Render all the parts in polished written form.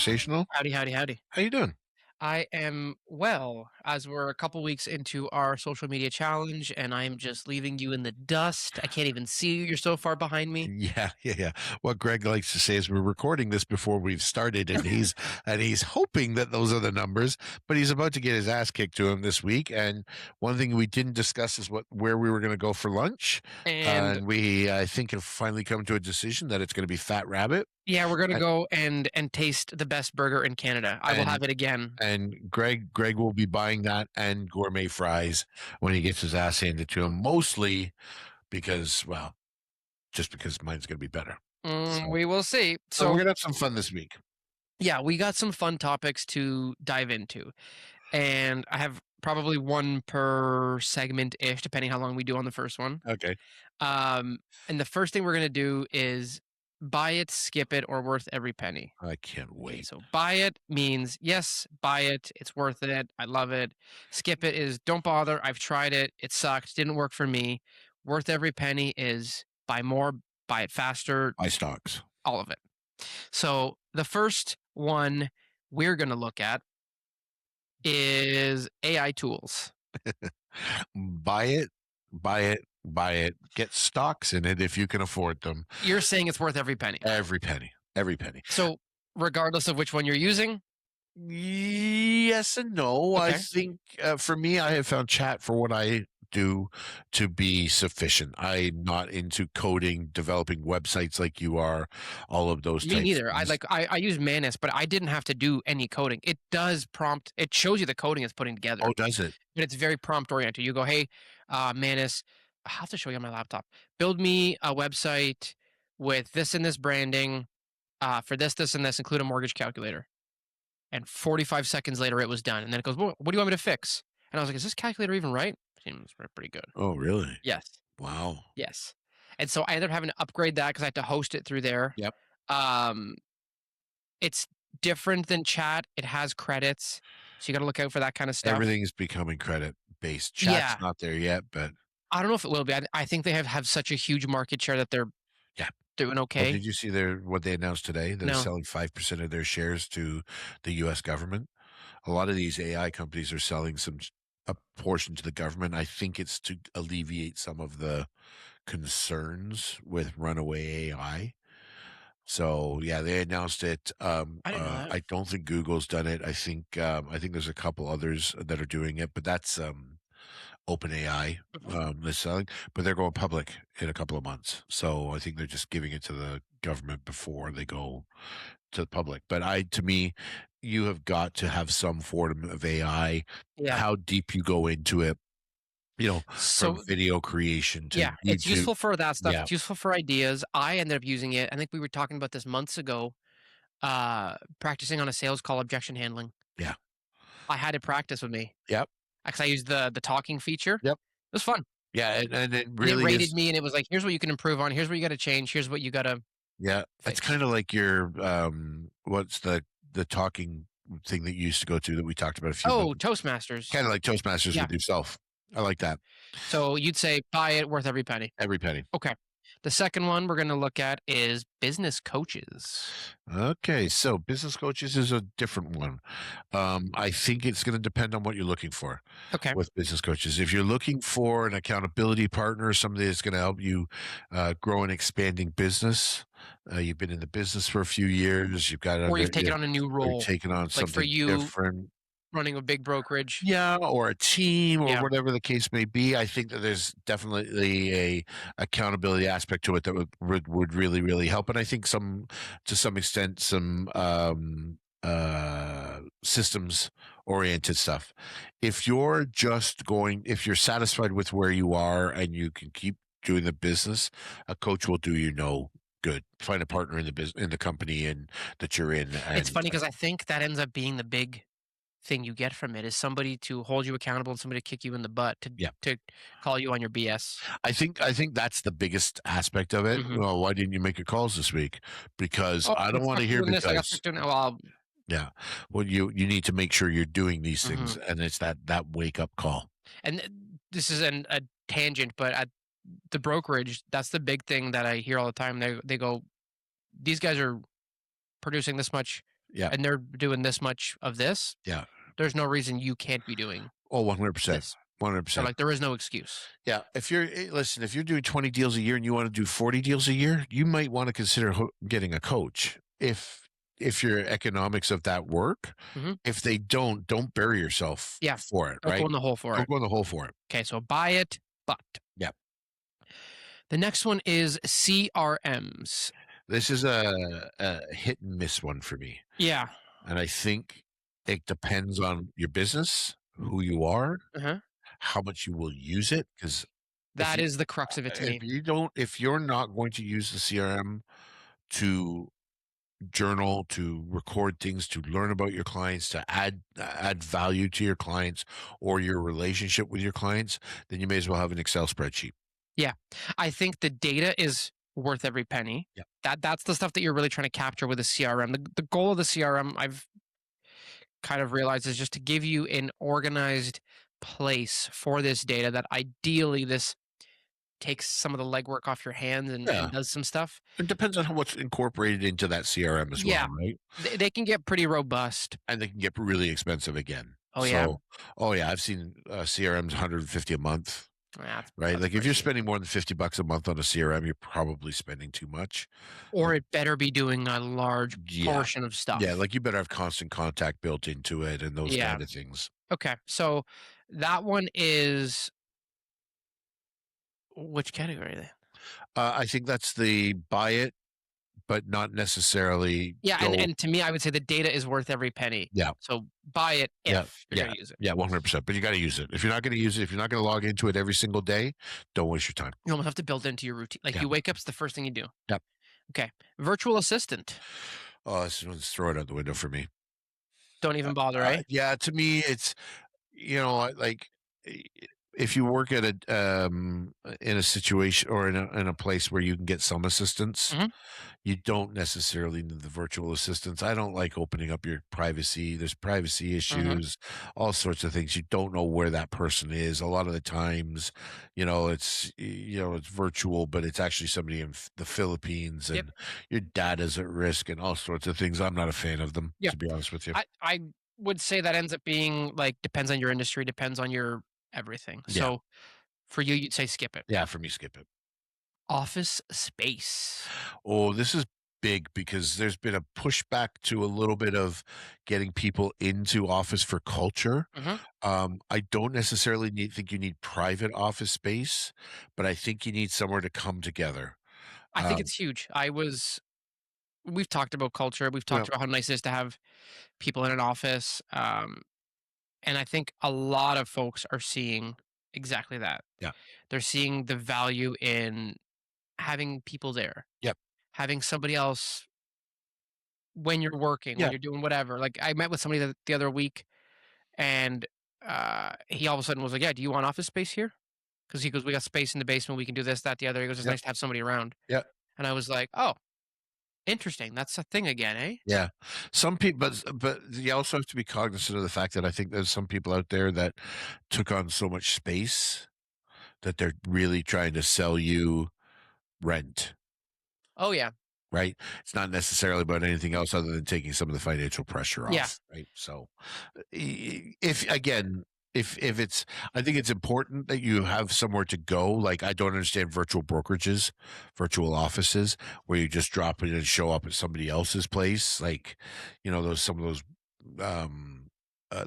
Conversational. Howdy, howdy, howdy. How you doing? I am well, as we're a couple weeks into our social media challenge, and I'm just leaving you in the dust. I can't even see you. You're so far behind me. Yeah, yeah, yeah. What Greg likes to say is we're recording this before we've started, and he's hoping that those are the numbers, but he's about to get his ass kicked to him this week. And one thing we didn't discuss is where we were going to go for lunch, And and we I think have finally come to a decision that it's going to be Fat Rabbit, yeah, we're gonna and go and taste the best burger in Canada. I will and, have it again. and Greg will be buying that and gourmet fries when he gets his ass handed to him, mostly because just because mine's going to be better. So, We will see. so we're So gonna have some fun this week. yeah, we got some fun topics to dive into, and I have probably one per segment ish, depending how long we do on the first one. Okay. Um, and the first thing we're gonna do is buy it, skip it, or worth every penny. I can't Okay, wait. so buy it means yes, buy it, it's worth it, I love it. Skip it is don't bother, I've tried it, it sucked, didn't work for me. Worth every penny is buy more, buy it faster, Buy stocks. all of it. So the first one we're gonna look at is AI tools. Buy it, buy it, buy it. Get stocks in it if you can afford them. You're saying it's worth every penny. Every penny. Every penny. So regardless of which one you're using, Yes and no. I okay. think for me, I have found chat for what I do to be sufficient. I'm not into coding, developing websites like you are, all of those Me types neither. of I things. like I use Manus, but I didn't have to do any coding. It does prompt. It shows you the coding it's putting together, Oh, does it? but it's very prompt oriented. You go, hey, Manus, I have to show you on my laptop. Build me a website with this and this branding for this, this, and this. Include a mortgage calculator. And 45 seconds later, it was done. And then it goes, well, what do you want me to fix? And I was like, is this calculator even right? Seems pretty good. Oh, really? Yes. Wow. Yes. And so I ended up having to upgrade that because I had to host it through there. Yep. Um, it's different than chat. It has credits. So you got to look out for that kind of stuff. Everything is becoming credit based. Chat's Yeah. not there yet, but I don't know if it will be. I think they have such a huge market share that they're yeah. doing Oh, okay. did you see what they announced today? They're No. selling 5% of their shares to the US government. A lot of these AI companies are selling a portion to the government. I think it's to alleviate some of the concerns with runaway AI. So yeah, they announced it. I didn't know that. I don't think Google's done it. I think there's a couple others that are doing it, but that's OpenAI Mhm. that's selling, but they're going public in a couple of months. So I think they're just giving it to the government before they go to the public. But to me, you have got to have some form of AI. Yeah. How deep you go into it, from So video creation to yeah, it's YouTube. useful for that stuff. Yeah, It's useful for ideas. I ended up using it. I think we were talking about this months ago, practicing on a sales call objection handling. yeah, I had it practice with me yep, because I used the talking feature. yep, It was fun. yeah, and it And it really rated is. me and it was like, here's what you can improve on. Here's what you got to change. Here's what you got to Yeah, it's fix. kind of like your what's the talking thing that you used to go to that we talked about a few Oh, months. Toastmasters. Kind of like Toastmasters Yeah. with yourself. I like that. So you'd say buy it, worth every penny. Every penny. Okay. The second one we're going to look at is business coaches. Okay, so business coaches is a different one. I think it's going to depend on what you're looking for Okay. with business coaches. If you're looking for an accountability partner, somebody that's going to help you grow an expanding business, you've been in the business for a few years, you've got Or under, you've taken on a new or you're role, taking on like for something you different. running a big brokerage. Yeah, or a team or Yeah. whatever the case may be. I think that there's definitely a accountability aspect to it that would really, really help. And I think to some extent, some systems oriented stuff. If you're if you're satisfied with where you are and you can keep doing the business, a coach will do you no good. Find a partner in the business, in the company and that you're in. It's And funny because I think that ends up being the big thing you get from it is somebody to hold you accountable and somebody to kick you in the butt yeah. to call you on your BS. I think that's the biggest aspect of it. Mhm. Well, why didn't you make your calls this week? Because "Oh, I I got don't want stuck to hear doing this, I got because stuck doing that." Well, yeah. Well, you need to make sure you're doing these things, mhm. and it's that wake up call. And this is a tangent, but at the brokerage, that's the big thing that I hear all the time. They go, "These guys are producing this much Yeah. and they're doing this much of this, Yeah. there's no reason you can't be doing Oh, 100%. this. So 100%. like there is no excuse. Yeah. Listen, if you're doing 20 deals a year and you want to do 40 deals a year, you might want to consider getting a coach. If your economics of that work, Hmm. if they don't bury yourself Yeah. for it, Don't go right? in the hole for Don't it. go in the hole for it. Okay, so buy it, but Yeah. the next one is CRMs. This is a hit and miss one for me. Yeah. And I think it depends on your business, who you are, Uh-huh. how much you will use it. Because if That is the crux of it to me. if you're not going to use the CRM to journal, to record things, to learn about your clients, to add value to your clients or your relationship with your clients, then you may as well have an Excel spreadsheet. Yeah. I think the data is worth every penny. Yeah. That's the stuff that you're really trying to capture with a CRM. The goal of the CRM, I've kind of realized, is just to give you an organized place for this data that ideally this takes some of the legwork off your hands and Yeah. does some stuff. It depends on what's incorporated into that CRM as well, Yeah. right? They can get pretty robust. And they can get really expensive again. Oh yeah. So, oh yeah, I've seen CRMs 150 a month, right? That's Like if you're pricey. spending more than $50 a month on a CRM, you're probably spending too much. Or it better be doing a large Yeah. portion of Yeah. stuff. Like you better have constant contact built into it and those Yeah. kind of things. Okay. So that one is which category then? I think that's the buy it, but not necessarily Yeah, go. and to me, I would say the data is worth every penny. Yeah. So buy it Yeah. if you're Yeah. gonna use it. Yeah. 100%. But you got to use it. If you're not going to use it, if you're not going to log into it every single day, don't waste your time. You almost have to build it into your routine. Like Yeah. you wake up, it's the first thing you do. Yep. Okay. Virtual assistant. Oh, let's throw it out the window for me. Don't even bother, eh? Yeah. To me, it's, like i- if you work at in a situation or in a place where you can get some assistance, Mhm. you don't necessarily need the virtual assistants. I don't like opening up your privacy. There's privacy Mhm. issues, all sorts of things. You don't know where that person is. A lot of the times, it's virtual, but it's actually somebody in the Philippines, Yep. and your data's at risk, and all sorts of things. I'm not a fan of them, Yeah. to be honest with you. I would say that ends up being like depends on your industry, depends on your everything. Yeah, So for you, you'd say skip it. yeah. For me, skip it. Office space. Oh, this is big because there's been a pushback to a little bit of getting people into office for culture. Mhm. I don't necessarily think you need private office space, but I think you need somewhere to come together. I think Um, it's huge. We've talked about culture. We've yeah, talked about how nice it is to have people in an office. And I think a lot of folks are seeing exactly that. yeah, They're seeing the value in having people there, yep, having somebody else when you're working, when yeah, you're doing whatever. Like I met with somebody the other week, and he all of a sudden was like, "Yeah, do you want office space here?" Because he goes, "We got space in the basement. We can do this, that, the other." He goes, "It's yep, nice to have somebody around." yeah, And I was like, "Oh, interesting. That's a thing again, eh?" yeah. Some people, but you also have to be cognizant of the fact that I think there's some people out there that took on so much space that they're really trying to sell you rent. Oh yeah, Right? It's not necessarily about anything else other than taking some of the financial pressure yeah, off, right? So, if again, if it's, I think it's important that you have somewhere to go. Like, I don't understand virtual brokerages, virtual offices where you just drop in and show up at somebody else's place. Like, some of those,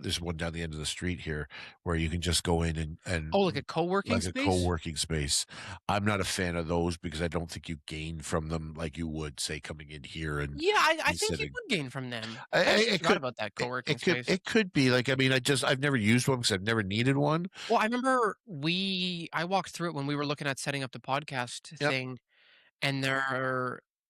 there's one down the end of the street here where you can just go in and Oh, like a co-working like a space? co-working space. I'm not a fan of those because I don't think you gain from them like you would, say, coming in here and Yeah, I and think you sitting. would gain from them. I I actually it forgot could about that it co-working it could space. it could be, like, I mean, I've never used one because I've never needed one. Well, I remember I walked through it when we were looking at setting up the podcast Yep. thing, and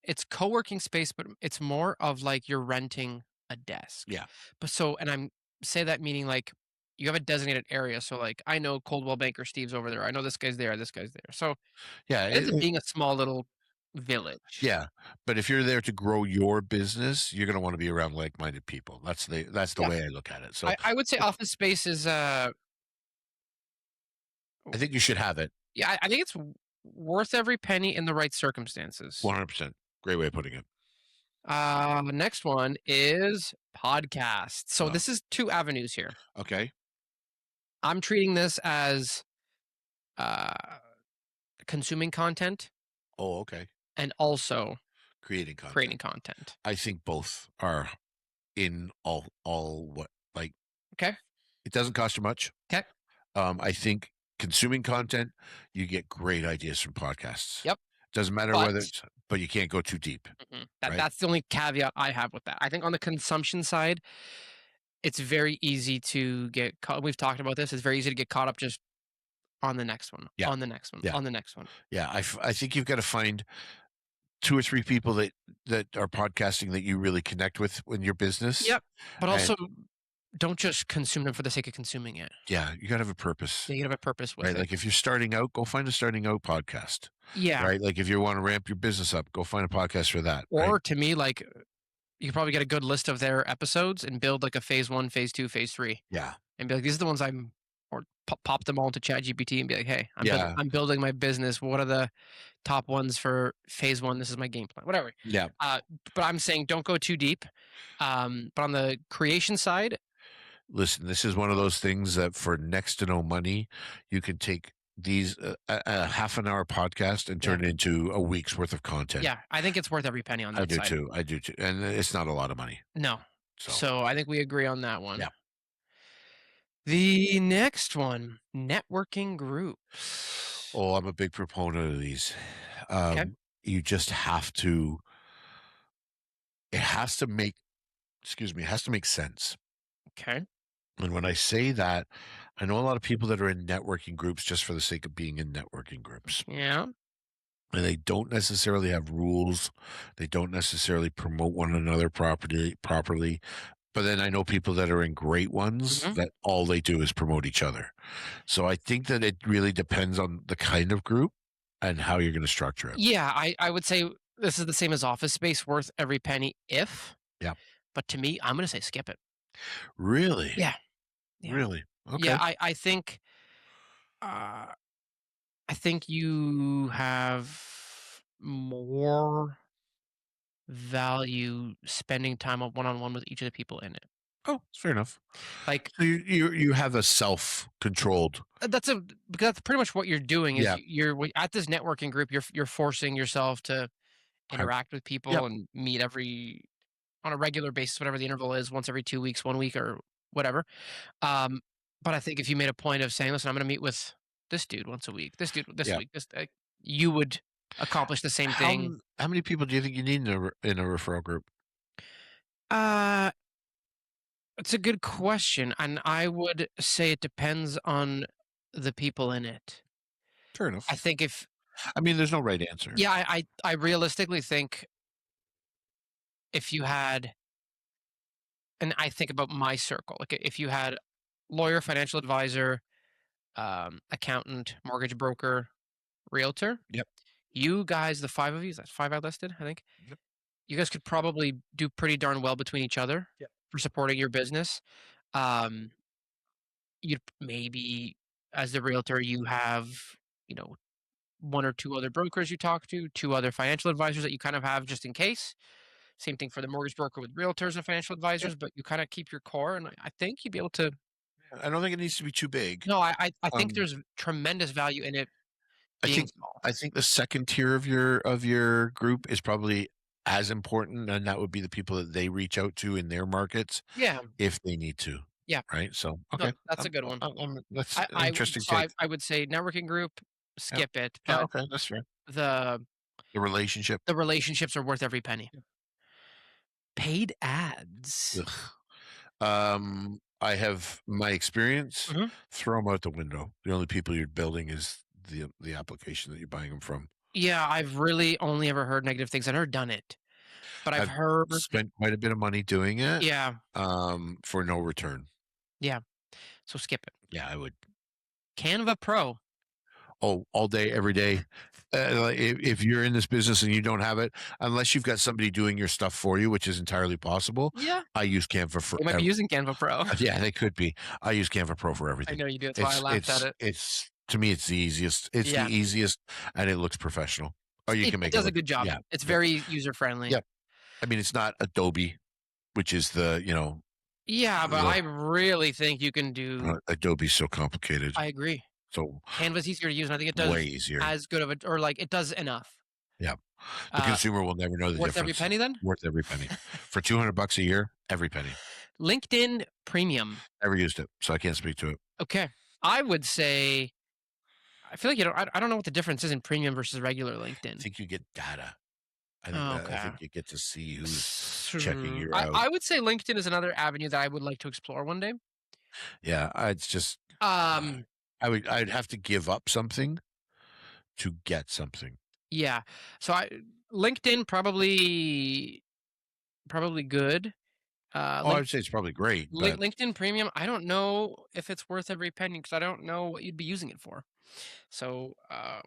it's co-working space, but it's more of like you're renting a desk. Yeah. But so, and I'm say that meaning like you have a designated area. So like I know Coldwell Banker Steve's over there. I know this guy's there. This guy's there. So Yeah, it ends up being a small little village. yeah, but if you're there to grow your business, you're gonna wanna be around like-minded people. That's the Yeah, way I look at it. So, I would say office space is I think you should have it. yeah, I think it's worth every penny in the right circumstances. 100%. Great way of putting it. Next one is podcasts. So Oh, this is two avenues here. okay. I'm treating this as uh, consuming content Oh, okay. and also Creating content. creating content. I think both are in all what like Okay. it doesn't cost you much. Okay. I think consuming content, you get great ideas from podcasts. Yep. Doesn't matter But whether it's, but you can't go too deep, right? that's the only caveat I have with that. I think on the consumption side, it's very easy to get caught. We've talked about this. It's very easy to get caught up just on the next one, Yeah, on the next one, yeah, on the next one. yeah. I think you've got to find two or three people that are podcasting that you really connect with in your business, Yep. But and also, don't just consume them for the sake of consuming it. yeah, you got to have a purpose, Yeah, you have a purpose with right? it. Like if you're starting out, go find a starting out podcast, Yeah. right? Like if you want to ramp your business up, go find a podcast for that, right? Or to me, like you could probably get a good list of their episodes and build like a phase one, phase two, phase three, Yeah, and be like, these are the ones or pop them all into ChatGPT and be like, hey, yeah, I'm building my business. What are the top ones for phase one? This is my game plan. Whatever. yeah. Uh, but I'm saying don't go too deep. But on the creation side, Listen, this is one of those things that for next to no money, you can take these a half an hour podcast and yeah, turn it into a week's worth of content. yeah, I think it's worth every penny on I that do side. too. I do too. And it's not a lot of money. No. So, So I think we agree on that yeah. one. The next one, networking groups. Oh, I'm a big proponent of these. Okay. You just have to, it has to make, excuse me, it has to make sense. Okay. And when I say that, I know a lot of people that are in networking groups just for the sake of being in networking groups. Yeah. And they don't necessarily have rules. They don't necessarily promote one another properly. But then I know people that are in great ones Mhm. that all they do is promote each other. So I think that it really depends on the kind of group and how you're going to structure it. Yeah, I would say this is the same as Office Space, worth every penny if, Yeah. but to me, I'm gonna say skip it. Really? Yeah, yeah, Really? yeah. Okay. Uh, I think you have more value spending time on one on one with each of the people in it. Oh, it's fair enough. Like So you have a self-controlled. because that's pretty much what you're doing is Yeah. at this networking group, you're forcing yourself to I, interact with yep. people and meet on a regular basis, whatever the interval is, once every 2 weeks, 1 week, or whatever. Um, but I think if you made a point of saying, "Listen, I'm gonna meet with this dude once a week, this dude this Yeah. week," you would accomplish the same thing. How many people do you think you need in a referral group? Uh, it's a good question, and I would say it depends on the people in it. Fair I enough. think if I mean, there's no right answer. yeah, I realistically think if you had and I think about my circle, like if you had lawyer, financial advisor, accountant, mortgage broker, realtor. Yep. You guys, the five of you, that's five I listed, I think. Yep. You guys could probably do pretty darn well between each other Yep. for supporting your business. Um, you'd maybe, as the realtor, you have, you know, one or two other brokers you talk to, two other financial advisors that you kind of have just in case. Same thing for the mortgage broker with realtors and financial Yep. advisors, but you kind of keep your core. And I think you'd be able to. I don't think it needs to be too big. No, I think Um, there's tremendous value in it I being think small. I think the second tier of your group is probably as important, and that would be the people that they reach out to in their markets Yeah, if they need to, yeah. right? So, No, okay, that's a good one. that's an interesting take. I would say networking group, Yeah, skip it, yeah, but okay, that's fair. the The relationship. the relationships are worth every penny. Paid ads. Ugh. I have my experience. Mhm. Throw them out the window. The only people you're building is the application that you're buying them from. Yeah, I've really only ever heard negative things. I've never done it, but I've I've heard spent quite a bit of money doing it, yeah, for no return. yeah, so skip it. Yeah, I would. Canva Pro. Oh, all day, every day. Like, if you're in this business and you don't have it, unless you've got somebody doing your stuff for you, which is entirely possible, Yeah, I use Canva for you might be using Canva Pro. yeah, they could be. I use Canva Pro for I everything. know you do, that's why I laughed at it. It's to me, it's the easiest. It's the Yeah, easiest, and it looks professional. Or you can it make it does a look good job. yeah, It's yeah, very user friendly. yep. I mean, it's not Adobe, which is the, Yeah, but the I really think you can do. Adobe's so complicated. I agree. So Canva's easier to use, and I think it way does easier. as good of a, or like it does enough. Yeah. The Uh, consumer will never know the Worth every difference. penny then? Worth every penny. For $200 a year, every penny. LinkedIn Premium. Never used it, so I can't speak to it. Okay. I would say I feel like I don't know what the difference is in premium versus regular I LinkedIn. think you get data. I Okay. think you get to see who's checking you out. I would say LinkedIn is another avenue that I would like to explore one day. Yeah, it's just Um, I'd have to give up something to get something. yeah. So I LinkedIn probably good. Oh, I would say it's probably great, but LinkedIn Premium, I don't know if it's worth every penny because I don't know what you'd be using it for. So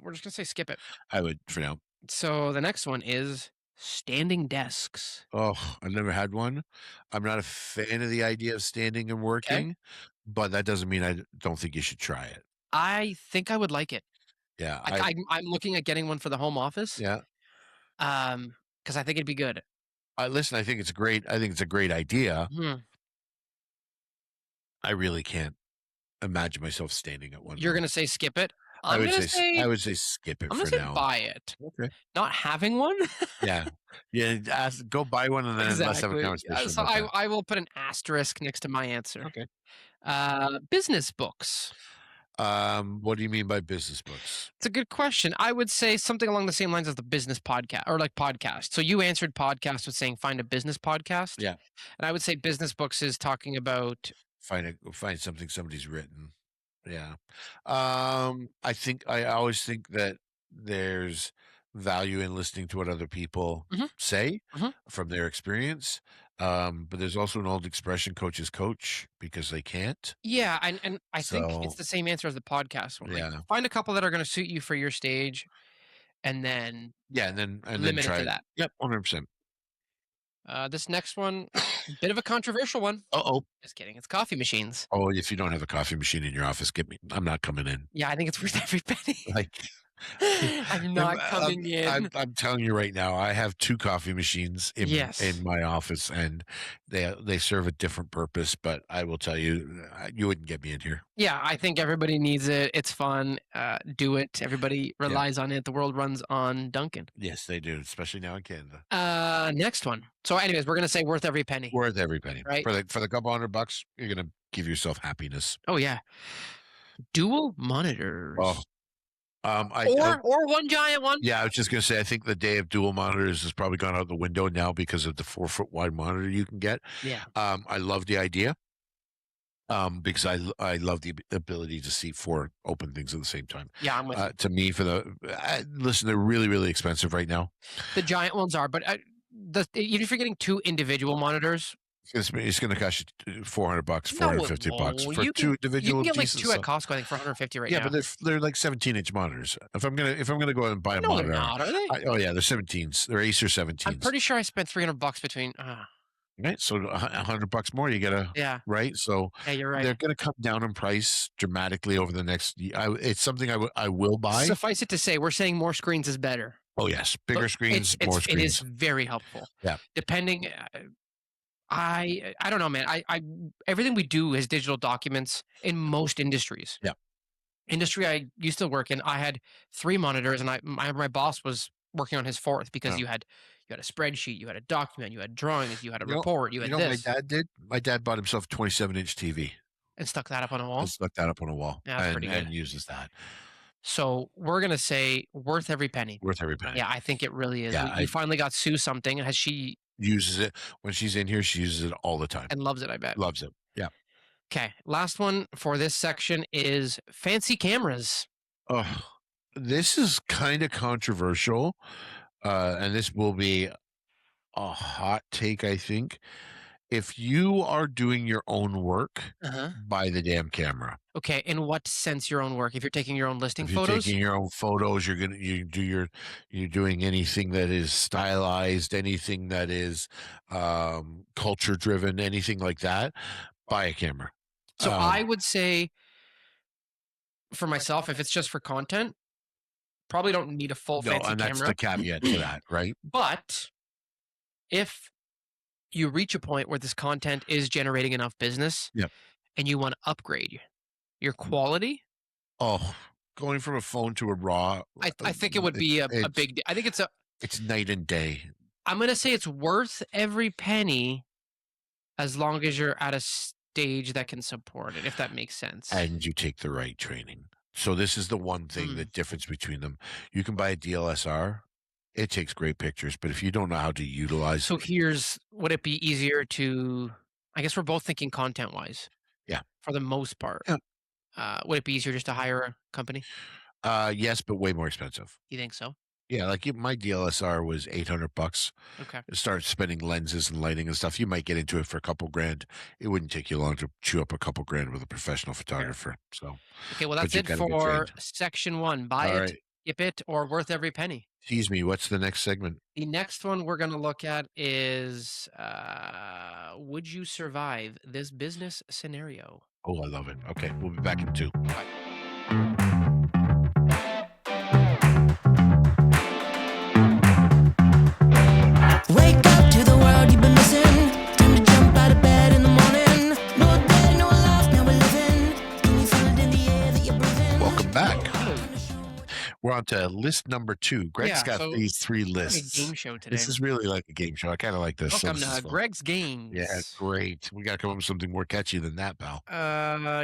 we're just gonna say skip it. I would for now. So the next one is standing desks. Oh, I've never had one. I'm not a fan of the idea of standing and Okay. working, but that doesn't mean I don't think you should try it. I think I would like it. Yeah, I'm looking at getting one for the home office. yeah. Because I think it'd be good. Listen, I think it's great. I think it's a great idea. Hmm. I really can't imagine myself standing at one You're though. gonna say skip it. I would say skip it I'm gonna for say now. buy it. Okay. Not having one. Yeah. Yeah. Go buy one and then let's have a Exactly. conversation So about that. I will put an asterisk next to my answer. Okay. Business books. What do you mean by business books? It's a good question. I would say something along the same lines as the business podcast or like podcast. So you answered podcast with saying find a business podcast. Yeah. And I would say business books is talking about. Find something somebody's written. Yeah. I always think that there's value in listening to what other people Mhm, say mhm. from their experience. But there's also an old expression, coaches coach because they can't. Yeah, and I think it's So the same answer as the podcast one. Like yeah. find a couple that are gonna suit you for your stage and then Yeah, and then limit it try to it. that. Yep, 100%. This next one, bit of a controversial one. Uh-oh. Just kidding. It's coffee machines. Oh, if you don't have a coffee machine in your office, get me. I'm not coming in. Yeah, I think it's worth every penny. Like I'm not coming in. I'm telling you right now, I have 2 coffee machines in Yes. my office, and they serve a different purpose, but I will tell you, you wouldn't get me in here. Yeah, I think everybody needs it. It's fun. Do it. Everybody Yeah. relies on it. The world runs on Dunkin'. Yes, they do, especially now in Canada. Next one. So, anyways, we're gonna say worth every penny, Worth every penny. right? For the couple $100, you're gonna give yourself happiness. Oh yeah. Dual Oh, monitors. I Or one giant one. yeah, I was just gonna say, I think the day of dual monitors has probably gone out the window now because of the 4-foot wide monitor you can get. Yeah. I love the idea. Because I love the ability to see 4 open things at the same time. Yeah, I'm with you. To me, listen, they're really, really expensive right now. The giant ones are, but even if you're getting 2 individual monitors, It's going to cost you $400, no, it $450 won't. for 2 You individual can get like pieces. 2 at Costco, I think, for 150 right Yeah, now. but they're like 17-inch monitors. If I'm gonna go out and buy a No, they're monitor, not, are they? oh yeah, they're 17s. They're Acer I'm 17s. pretty sure I spent $300 between. Right, so $100 more, you get a Yeah. right. So Yeah, you're they're right. going to come down in price dramatically over the next. It's something I will buy. Suffice it to say, we're saying more screens is better. Oh yes, bigger But screens, more it is screens. very helpful. Yeah. Depending, I don't know, man. Everything we do is digital documents in most industries. Yeah. Industry I used to work in, I had 3 monitors, and my boss was working on his 4th because Yeah. you had a spreadsheet, you had a document, you had drawings, you had a You know, report, you you had know what my this, dad did? My dad bought himself a 27-inch TV and stuck that up on a wall. and stuck that up on a wall Yeah, that's pretty good. and uses that. So we're gonna say worth every penny. Worth every penny. Yeah, I think it really is. Yeah, We finally got Sue something. Has she uses it when she's in here. She uses it all the time. and loves it, I bet. Loves it. Yeah. Okay, last one for this section is fancy cameras. Oh, this is kind of controversial, and this will be a hot take, I think. If you are doing your own work, Uh-huh. buy the damn camera. Okay, in what sense your own work? If you're taking your own listing If you're photos? taking your own photos, you're doing anything that is stylized, anything that is culture driven, anything like that, buy a camera. So I would say for myself, if it's just for content, probably don't need a full No, fancy and that's camera. the caveat to that, right? But if you reach a point where this content is generating enough business Yeah. and you want to upgrade your quality, Oh, going from a phone to a RAW, I think it would be a it's big. I think it's a. it's night and day, I'm gonna say it's worth every penny as long as you're at a stage that can support it. If that makes sense. and you take the right training. So this is the one thing, the Mm. difference between them. You can buy a DLSR. It takes great pictures, but if you don't know how to utilize, So here's would it be easier to? I guess we're both thinking content wise yeah, for the most part. yeah, Would it be easier just to hire a company? yes, but way more expensive. You think so? Yeah, like my DLSR was $800. Okay. Start spending lenses and lighting and stuff. You might get into it for a couple grand. It wouldn't take you long to chew up a couple grand with a professional Fair. photographer. So, Okay. Well, but that's you it got to get for trained. section one. Buy All it, right. skip it, or worth every penny. Tease me. What's the next segment? The next one we're going to look at is would you survive this business scenario? Oh, I love it. Okay, we'll be back in 2. Bye. Wake up to the world you've been missing. Time to jump out of bed in the morning. No day, no life, now we're living. Can you feel it in the air that you're breathing? Welcome back. Hello. We're on to list number 2. Greg's Yeah, got so these 3 Like a lists. game show today. This is really like a game show. I kind of like this. So Welcome this is to fun. Greg's Games. Yeah, great. We got to come up with something more catchy than that, pal.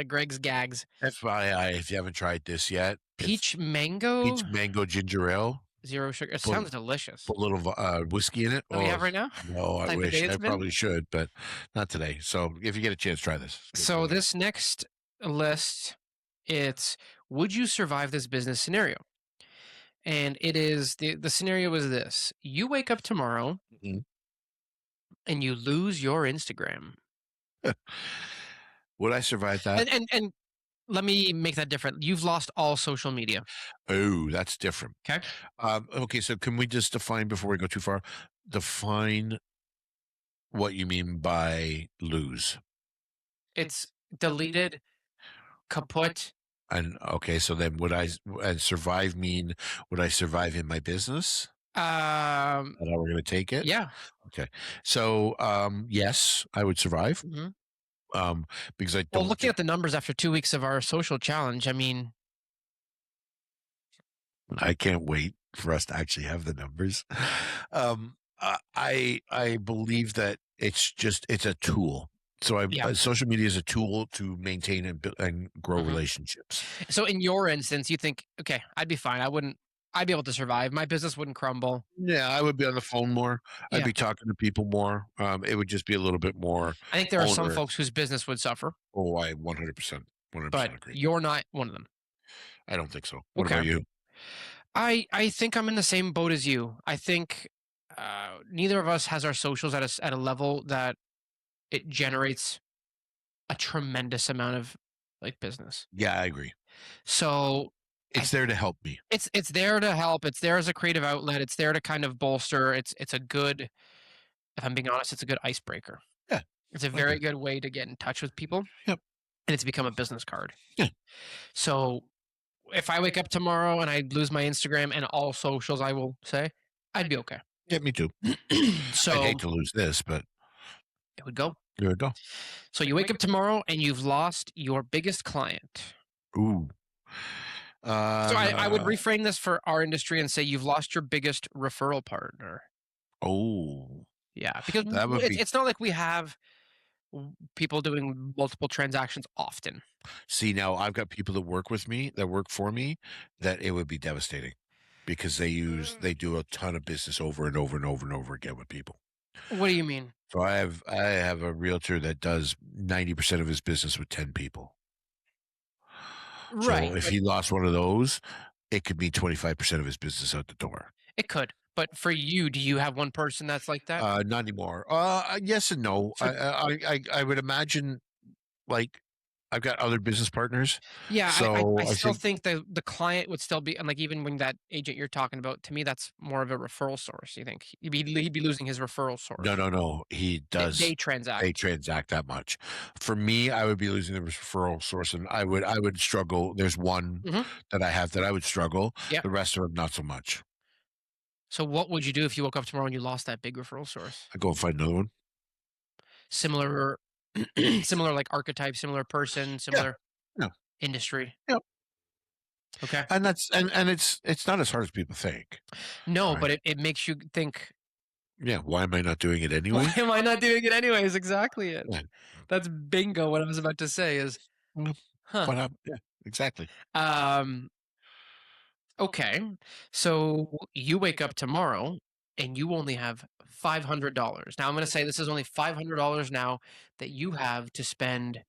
Greg's Gags. FYI, if you haven't tried this yet, it's Peach mango, peach mango ginger ale. zero sugar. It Put- sounds delicious. Put a little whiskey in it. That we have Oh, right now? no, I Type of wish. day it's I been? probably should, but not today. So if you get a chance, try this. It's good So for you. this next list, it's would you survive this business scenario? And it is the scenario is this: you wake up tomorrow Mhm. and you lose your Instagram. Would I survive that? And let me make that different. You've lost all social media. Oh, that's different. Okay. Okay, so can we just define before we go too far? Define what you mean by lose. It's deleted, kaput. And okay, so then and survive mean would I survive in my business? Um, And how we're going to take it? yeah. Okay. So yes, I would survive. Mhm. Because I Well, don't. looking at the numbers after 2 weeks of our social challenge, I mean, I can't wait for us to actually have the numbers. I believe that it's a tool. So Yeah. social media is a tool to maintain and grow Mhm. relationships. so in your instance, you think, okay, I'd be fine. I'd be able to survive. My business wouldn't crumble. Yeah, I would be on the phone more. I'd Yeah. be talking to people more. It would just be a little bit more I think there are some owner. folks whose business would suffer, Oh, I 100%, 100% but agree. you're not one of them. I don't think so. What Okay. about you? I think I'm in the same boat as you. I think neither of us has our socials at a level that it generates a tremendous amount of like business. Yeah, I agree. So It's there to help me. it's there to help. It's there as a creative outlet. It's there to kind of bolster. It's a good, if I'm being honest, it's a good icebreaker. Yeah, It's a like very it. good way to get in touch with people. Yep. And it's become a business card. Yeah. So if I wake up tomorrow and I lose my Instagram and all socials, I will say I'd be okay. Yeah, me too. So I'd hate to lose this, but it would go. there we go. So you wake up tomorrow and you've lost your biggest client. Ooh. So I would Uh, reframe this for our industry and say you've lost your biggest referral partner. Oh, Yeah, because that would be. it's not like we have people doing multiple transactions often. See, now I've got people that work for me, that it would be devastating because they do a ton of business over and over and over and over again with people. What do you mean? So I have a realtor that does 90% of his business with 10 people. Right. So if but he lost one of those, it could be 25% of his business out the door. it could. But for you, do you have one person that's like that? Not anymore. Yes and no. So- I would imagine, like, I've got other business partners. Yeah, So I I still think, think the client would still be, and like even when that agent you're talking about, to me, that's more of a referral source. You think he'd be losing his referral source? no. He does. They They transact. transact that much. For me, I would be losing the referral source, and I would struggle. There's one Mhm. that I have that I would struggle. Yep. The rest of them, not so much. So what would you do if you woke up tomorrow and you lost that big referral source? I go and find another one. Similar, similar like archetype, similar person, similar Yeah. industry. Yep. Okay. And that's and it's not as hard as people think. No, Right. but it makes you think, Yeah. Why am I not doing it anyway? why am I not doing it anyways? Exactly it. Yeah. That's bingo. What I was about to say is, Mm, huh. What happened? Yeah. Exactly. Um, okay. So you wake up tomorrow and you only have $500. Now I'm going to say this is only $500 now that you have to spend.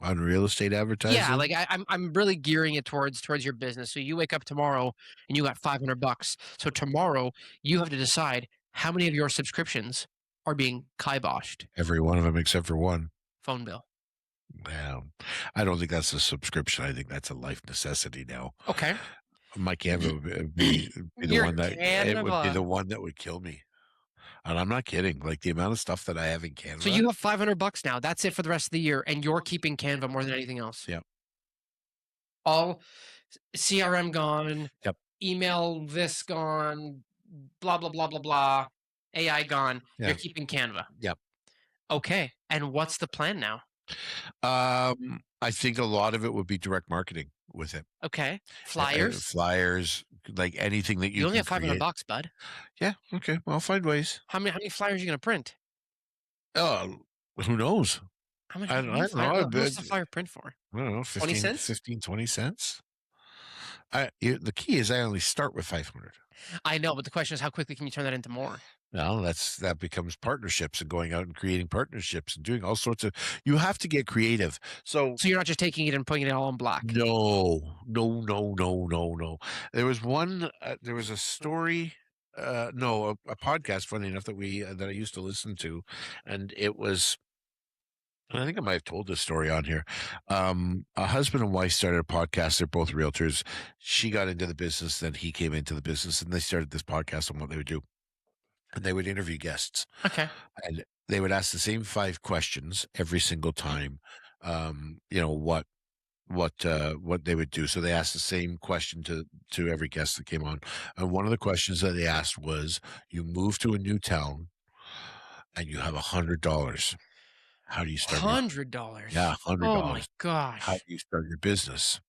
On real estate advertising. Yeah, like I'm really gearing it towards your business. So you wake up tomorrow and you got $500. So tomorrow you have to decide how many of your subscriptions are being kiboshed. Every one of them except for one. Phone bill. Well, I don't think that's a subscription. I think that's a life necessity now. Okay. My Canva would be the Your one that it would be Canva. the one that would kill me. And I'm not kidding. Like the amount of stuff that I have in Canva. So you have $500 now. That's it for the rest of the year, and you're keeping Canva more than anything else. Yep. All CRM gone. Yep. Email this gone. Blah blah blah blah blah. AI gone. Yeah. You're keeping Canva. Yep. Okay. And what's the plan now? I think a lot of it would be direct marketing with it. Okay. Flyers. Flyers, like anything that You only can have $500, create. bud. Yeah. Okay. Well, I'll find ways. How many flyers are you gonna print? Who knows? How many? I how don't many know. flyer- I What's bet- the flyer print for? I don't know. 20 cents? 15, 20 cents. The key is I only start with 500. I know, but the question is, how quickly can you turn that into more? No, that becomes partnerships and going out and creating partnerships and doing all sorts of. You have to get creative. So So you're not just taking it and putting it all in black. no. There was one. There was a story. No, a podcast. Funny enough, that I used to listen to, and it was. And I think I might have told this story on here. A husband and wife started a podcast. They're both realtors. She got into the business, then he came into the business, and they started this podcast on what they would do. And they would interview guests, Okay. and they would ask the same 5 questions every single time. What they would do. So they asked the same question to every guest that came on. And one of the questions that they asked was, you move to a new town and you have $100. How do you start? $100. Yeah, $100. Oh my gosh. How do you start your business?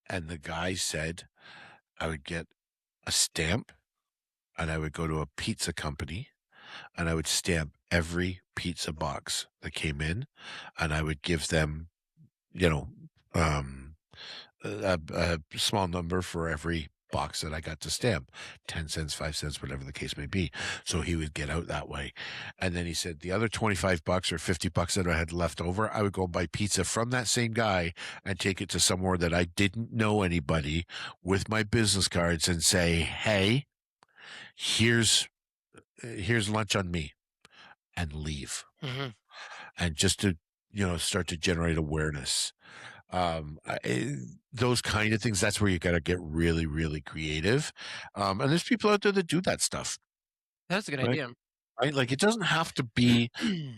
And the guy said, I would get a stamp and I would go to a pizza company and I would stamp every pizza box that came in and I would give them, a small number for every box that I got to stamp, 10 cents, 5 cents, whatever the case may be. So he would get out that way. And then he said the other $25 or $50 that I had left over, I would go buy pizza from that same guy and take it to somewhere that I didn't know anybody with my business cards and say, hey, here's lunch on me, and leave. Mhm. And just to, start to generate awareness. Those kind of things, that's where you got to get really, really creative. And there's people out there that do that stuff, That's a good Right. idea. right? Like it doesn't have to be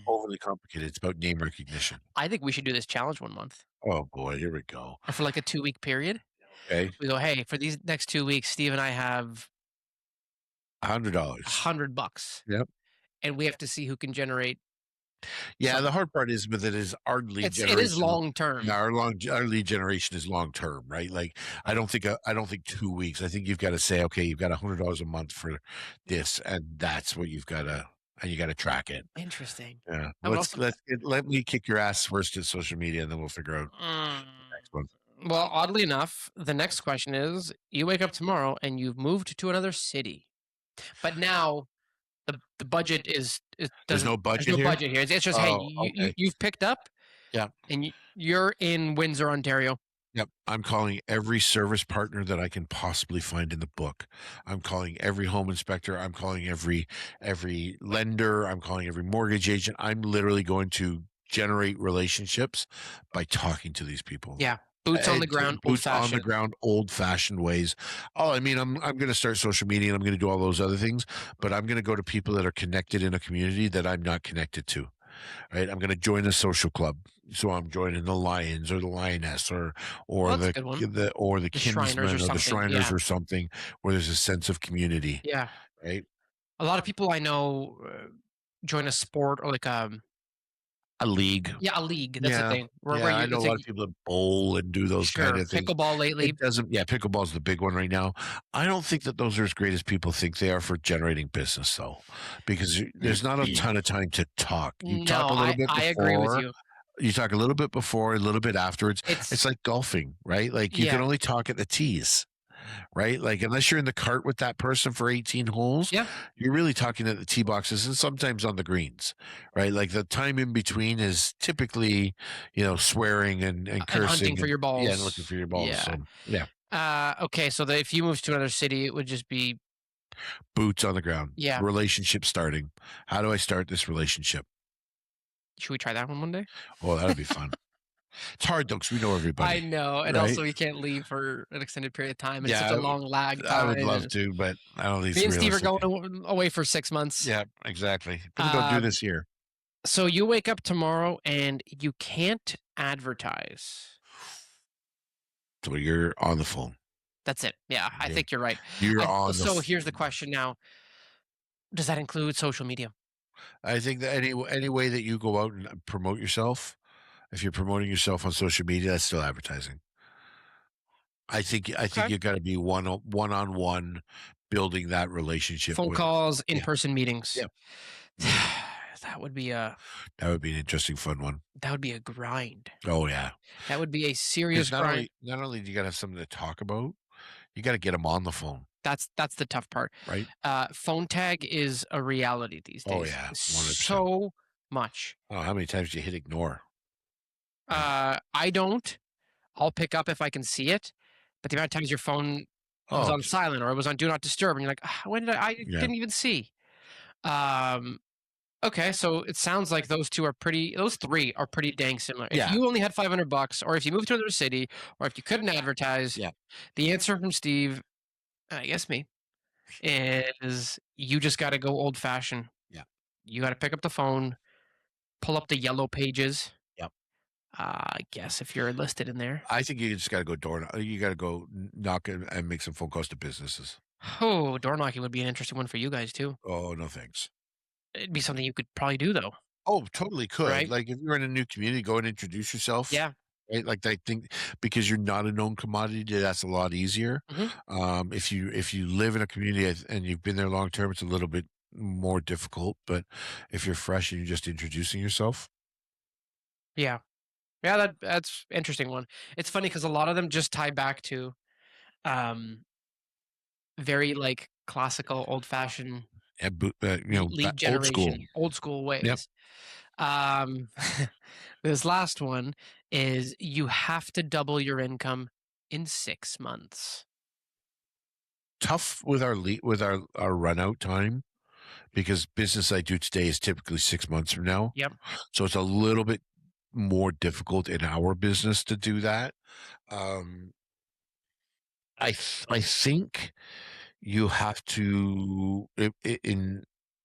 overly complicated. It's about name recognition. I think we should do this challenge one month. Oh boy, here we go. Or for like a 2-week period. Okay. We go, hey, for these next 2 weeks, Steve and I have $100. $100. Yep. And we have to see who can generate. Yeah. Some- The hard part is with it is our lead It generation. is long term. Yeah, our lead generation is long term, right? Like I don't think 2 weeks. I think you've got to say, okay, you've got $100 a month for this, and that's what you've got to, and you got to track it. Interesting. Yeah. I would also- Let me kick your ass first at social media, and then we'll figure out next one. Well, oddly enough, the next question is: you wake up tomorrow and you've moved to another city, but now the budget is There's doesn't- no budget there's no here. budget here. It's just hey, Oh, okay. you've picked up, Yeah. and you're in Windsor, Ontario. Yep. I'm calling every service partner that I can possibly find in the book. I'm calling every home inspector. I'm calling every lender. I'm calling every mortgage agent. I'm literally going to generate relationships by talking to these people. Yeah, boots on the ground, Boots on the old-fashioned. ground, old-fashioned ways. Oh, I mean, I'm going to start social media and I'm going to do all those other things, but I'm going to go to people that are connected in a community that I'm not connected to. right? I'm going to join a social club. So I'm joining the Lions or the Lioness or Well, that's a good one. the The Shriners or Kinsmen or the something. Shriners Yeah. or something where there's a sense of community, Yeah. right? A lot of people I know join a sport or like A league. a league. That's the Yeah. thing. Where Yeah, I you know a it's lot like of people that bowl and do those kind sure of things. pickleball lately. It doesn't pickleball's the big one right now. I don't think that those are as great as people think they are for generating business though. Because there's not a ton of time to talk. You talk a No, little bit I agree with before, you. you talk a little bit before, a little bit afterwards. It's It's like golfing, right? Like you can yeah. only talk at the tees, right? Like unless you're in the cart with that person for 18 holes, Yeah. you're really talking at the tee boxes and sometimes on the greens, right? Like the time in between is typically, swearing and And cursing hunting for your balls. yeah, and looking for your balls. Yeah. So yeah, Okay, so if you moved to another city, it would just be boots on the ground. yeah. Relationship starting. How do I start this relationship? Should we try that one day? Oh, that'd be fun. It's hard though because we know everybody. I know, and right? also we can't leave for an extended period of time. It's Yeah, such a long lag I time. would love to, but I don't think Me it's and Steve are realistic. going away for 6 months. Yeah, exactly. People don't do this here. So you wake up tomorrow and you can't advertise. So you're on the phone. That's it. Yeah, I Yeah. think you're right. You're on the So here's the question now. Does that include social media? I think that any way that you go out and promote yourself, if you're promoting yourself on social media, that's still advertising. I think Okay. you got to be one on one, building that relationship. Phone with, calls, in-person meetings. Yep. That would be a That would be an interesting, fun one. grind. Oh yeah, That would be a serious because grind. not only do you got to have something to talk about, you got to get them on the phone, That's the tough part. right? Phone tag is a reality these days. Oh yeah, 100%. So much. Oh, how many times do you hit ignore? I don't. I'll pick up if I can see it, but the amount of times your phone was Oh, on silent or it was on do not disturb, and you're like, when did I Yeah. didn't even see. Okay, so it sounds like those three are pretty dang similar. If Yeah. you only had $500, or if you moved to another city, or if you couldn't advertise, Yeah. the answer from Steve, I guess me, is you just got to go old fashioned. Yeah. You got to pick up the phone, pull up the yellow pages. Yep. I guess if you're listed in there. I think you just got to go you got to go knock and make some phone calls to businesses. Oh, door knocking would be an interesting one for you guys too. Oh, no thanks. It'd be something you could probably do though. Oh, totally could. Right. Like if you're in a new community, go and introduce yourself. Yeah. Right. Like I think because you're not a known commodity, that's a lot easier. Mhm. If you live in a community and you've been there long term, it's a little bit more difficult. But if you're fresh and you're just introducing yourself, Yeah. Yeah, that's interesting one. It's funny because a lot of them just tie back to very like classical, old fashioned and lead old school. generation, old school ways. Um, this last one is you have to double your income in 6 months. Tough with our run out time because business I do today is typically 6 months from now. Yep. So it's a little bit more difficult in our business to do that. I think you have to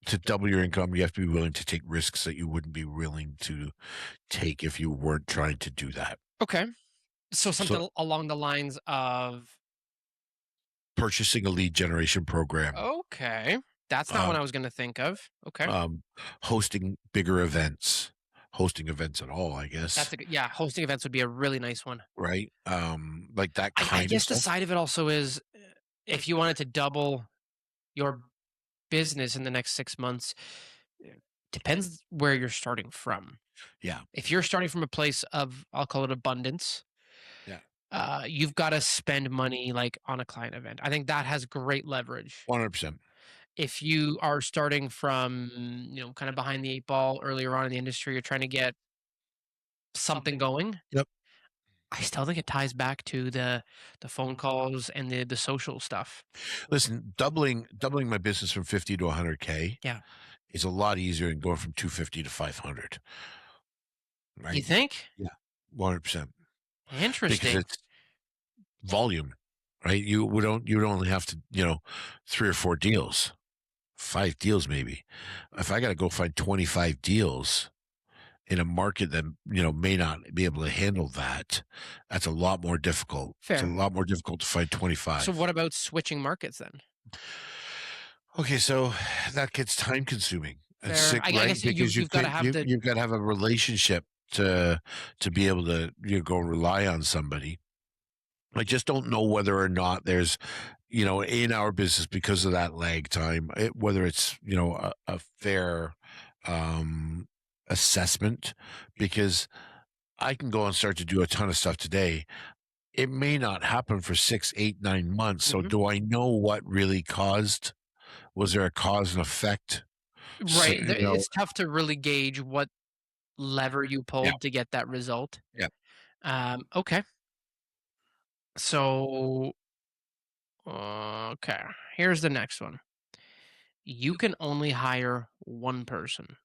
to double your income. You have to be willing to take risks that you wouldn't be willing to take if you weren't trying to do that. Okay. So something along the lines of Purchasing a lead generation program, okay. That's not what I was going to think of. Okay. hosting bigger events, hosting events at all, I guess. That's yeah, hosting events would be a really nice one. Right. Like that kind I of guess the stuff. side of it also is if you wanted to double your business in the next 6 months, depends where you're starting from. Yeah. If you're starting from a place of, I'll call it abundance, you've got to spend money like on a client event. I think that has great leverage. 100%. If you are starting from, kind of behind the 8 ball earlier on in the industry, you're trying to get something going. Yep. I still think it ties back to the phone calls and the social stuff. Listen, doubling my business from 50 to 100K is a lot easier than going from 250 to 500. Right? You think? 100%. Interesting. Because it's volume, right? You would only have to, 3 or 4 deals, 5 deals maybe. If I got to go find 25 deals, in a market that, may not be able to handle that, that's a lot more difficult. It's a Fair. lot more difficult to find 25. So what about switching markets then? Okay, so that gets time consuming. Fair. It's sick, I right? guess Because you've got to have the you've got to have a relationship to be able to go rely on somebody. I just don't know whether or not there's, in our business, because of that lag time, whether it's, a fair assessment, because I can go and start to do a ton of stuff today. It may not happen for 6, 8, 9 months. So Mhm. do I know what really caused? Was there a cause and effect? So, right. It's tough to really gauge what lever you yeah, pulled to get that result. yeah. Okay. So okay, here's the next one. You can only hire one person.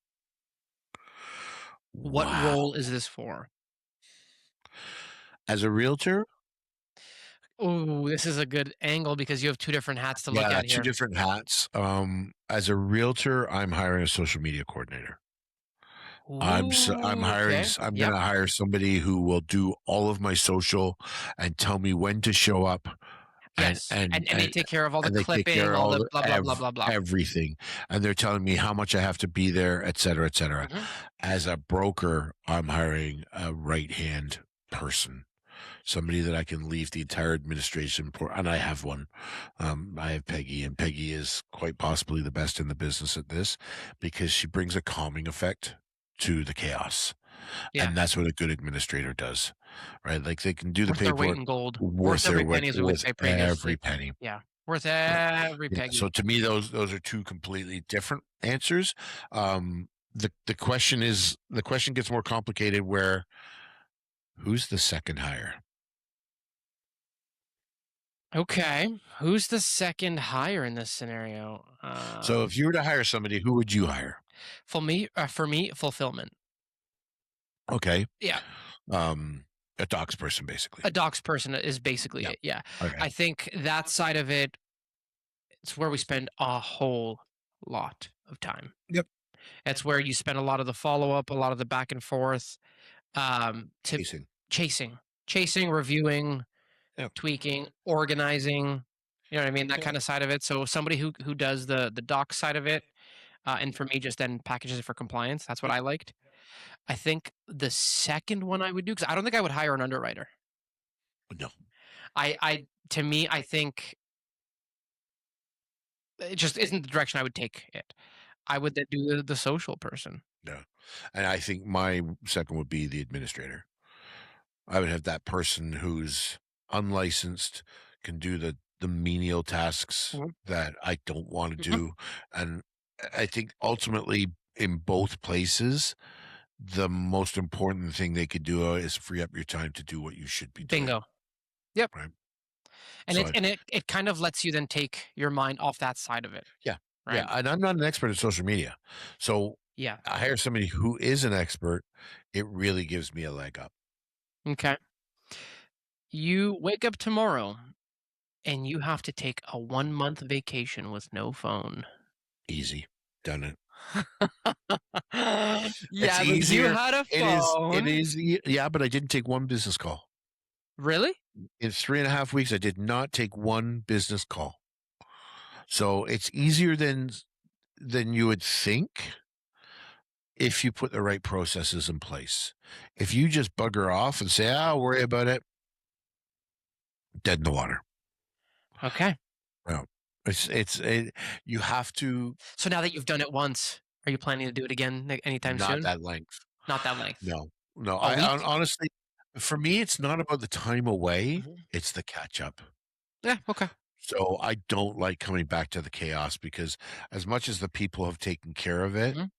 What Wow. role is this for? As a realtor, Oh, this is a good angle because you have two different hats to look yeah, at two here. different hats. As a realtor, I'm hiring a social media coordinator. I'm Ooh, hiring okay. I'm Yep. gonna hire somebody who will do all of my social and tell me when to show up, and Yes. and And they and take care of all the and they take care clipping, of all all the the blah blah blah blah blah. everything, and they're telling me how much I have to be there, et cetera, et cetera. Mhm. As a broker, I'm hiring a right-hand person, somebody that I can leave the entire administration for, and I have one. I have Peggy, and Peggy is quite possibly the best in the business at this because she brings a calming effect to the chaos. Yeah. And that's what a good administrator does, right? Like they can do the Worth their weight paperwork in gold. worth Worth their every weight, penny, as we would worth say every previously. penny. Yeah. Worth Right. every Yeah. peggy. So to me, those are two completely different answers. The question gets more complicated where who's the second hire? Okay. Who's the second hire in this scenario? So if you were to hire somebody, who would you hire? For me, fulfillment. Okay. Yeah. A docs person, basically. A docs person is basically Yeah. it. Yeah. Okay. I think that side of it, it's where we spend a whole lot of time. Yep. It's where you spend a lot of the follow up, a lot of the back and forth, to Chasing. chasing, reviewing, Yep. tweaking, organizing. You know what I mean? That Yeah. kind of side of it. So somebody who does the doc side of it, and for me, just then packages it for compliance. That's what I liked. I think the second one I would do, because I don't think I would hire an underwriter. No. To me, I think it just isn't the direction I would take it. I would then do the social person. No. And I think my second would be the administrator. I would have that person who's unlicensed, can do the menial tasks Mhm. that I don't want to Mhm. do. And I think ultimately in both places, the most important thing they could do is free up your time to do what you should be doing. Bingo. Yep. Right. And So it kind of lets you then take your mind off that side of it. yeah. Right. Yeah. And I'm not an expert in social media. So Yeah. I hire somebody who is an expert. It really gives me a leg up. Okay. You wake up tomorrow and you have to take a 1 month vacation with no phone. Easy. Done it. Yeah, It's but you easier. had a It is. phone. Yeah, but I didn't take one business call. Really? In 3.5 weeks, I did not take one business call. So it's easier than you would think if you put the right processes in place. If you just bugger off and say, "I'll worry about it," dead in the water. Okay. No, you have to So now that you've done it once, are you planning to do it again anytime not soon? that length. Not that length. No, no. A week? Honestly, for me, it's not about the time away; Mhm. it's the catch up. Yeah. Okay. So I don't like coming back to the chaos because as much as the people have taken care of it, Mhm.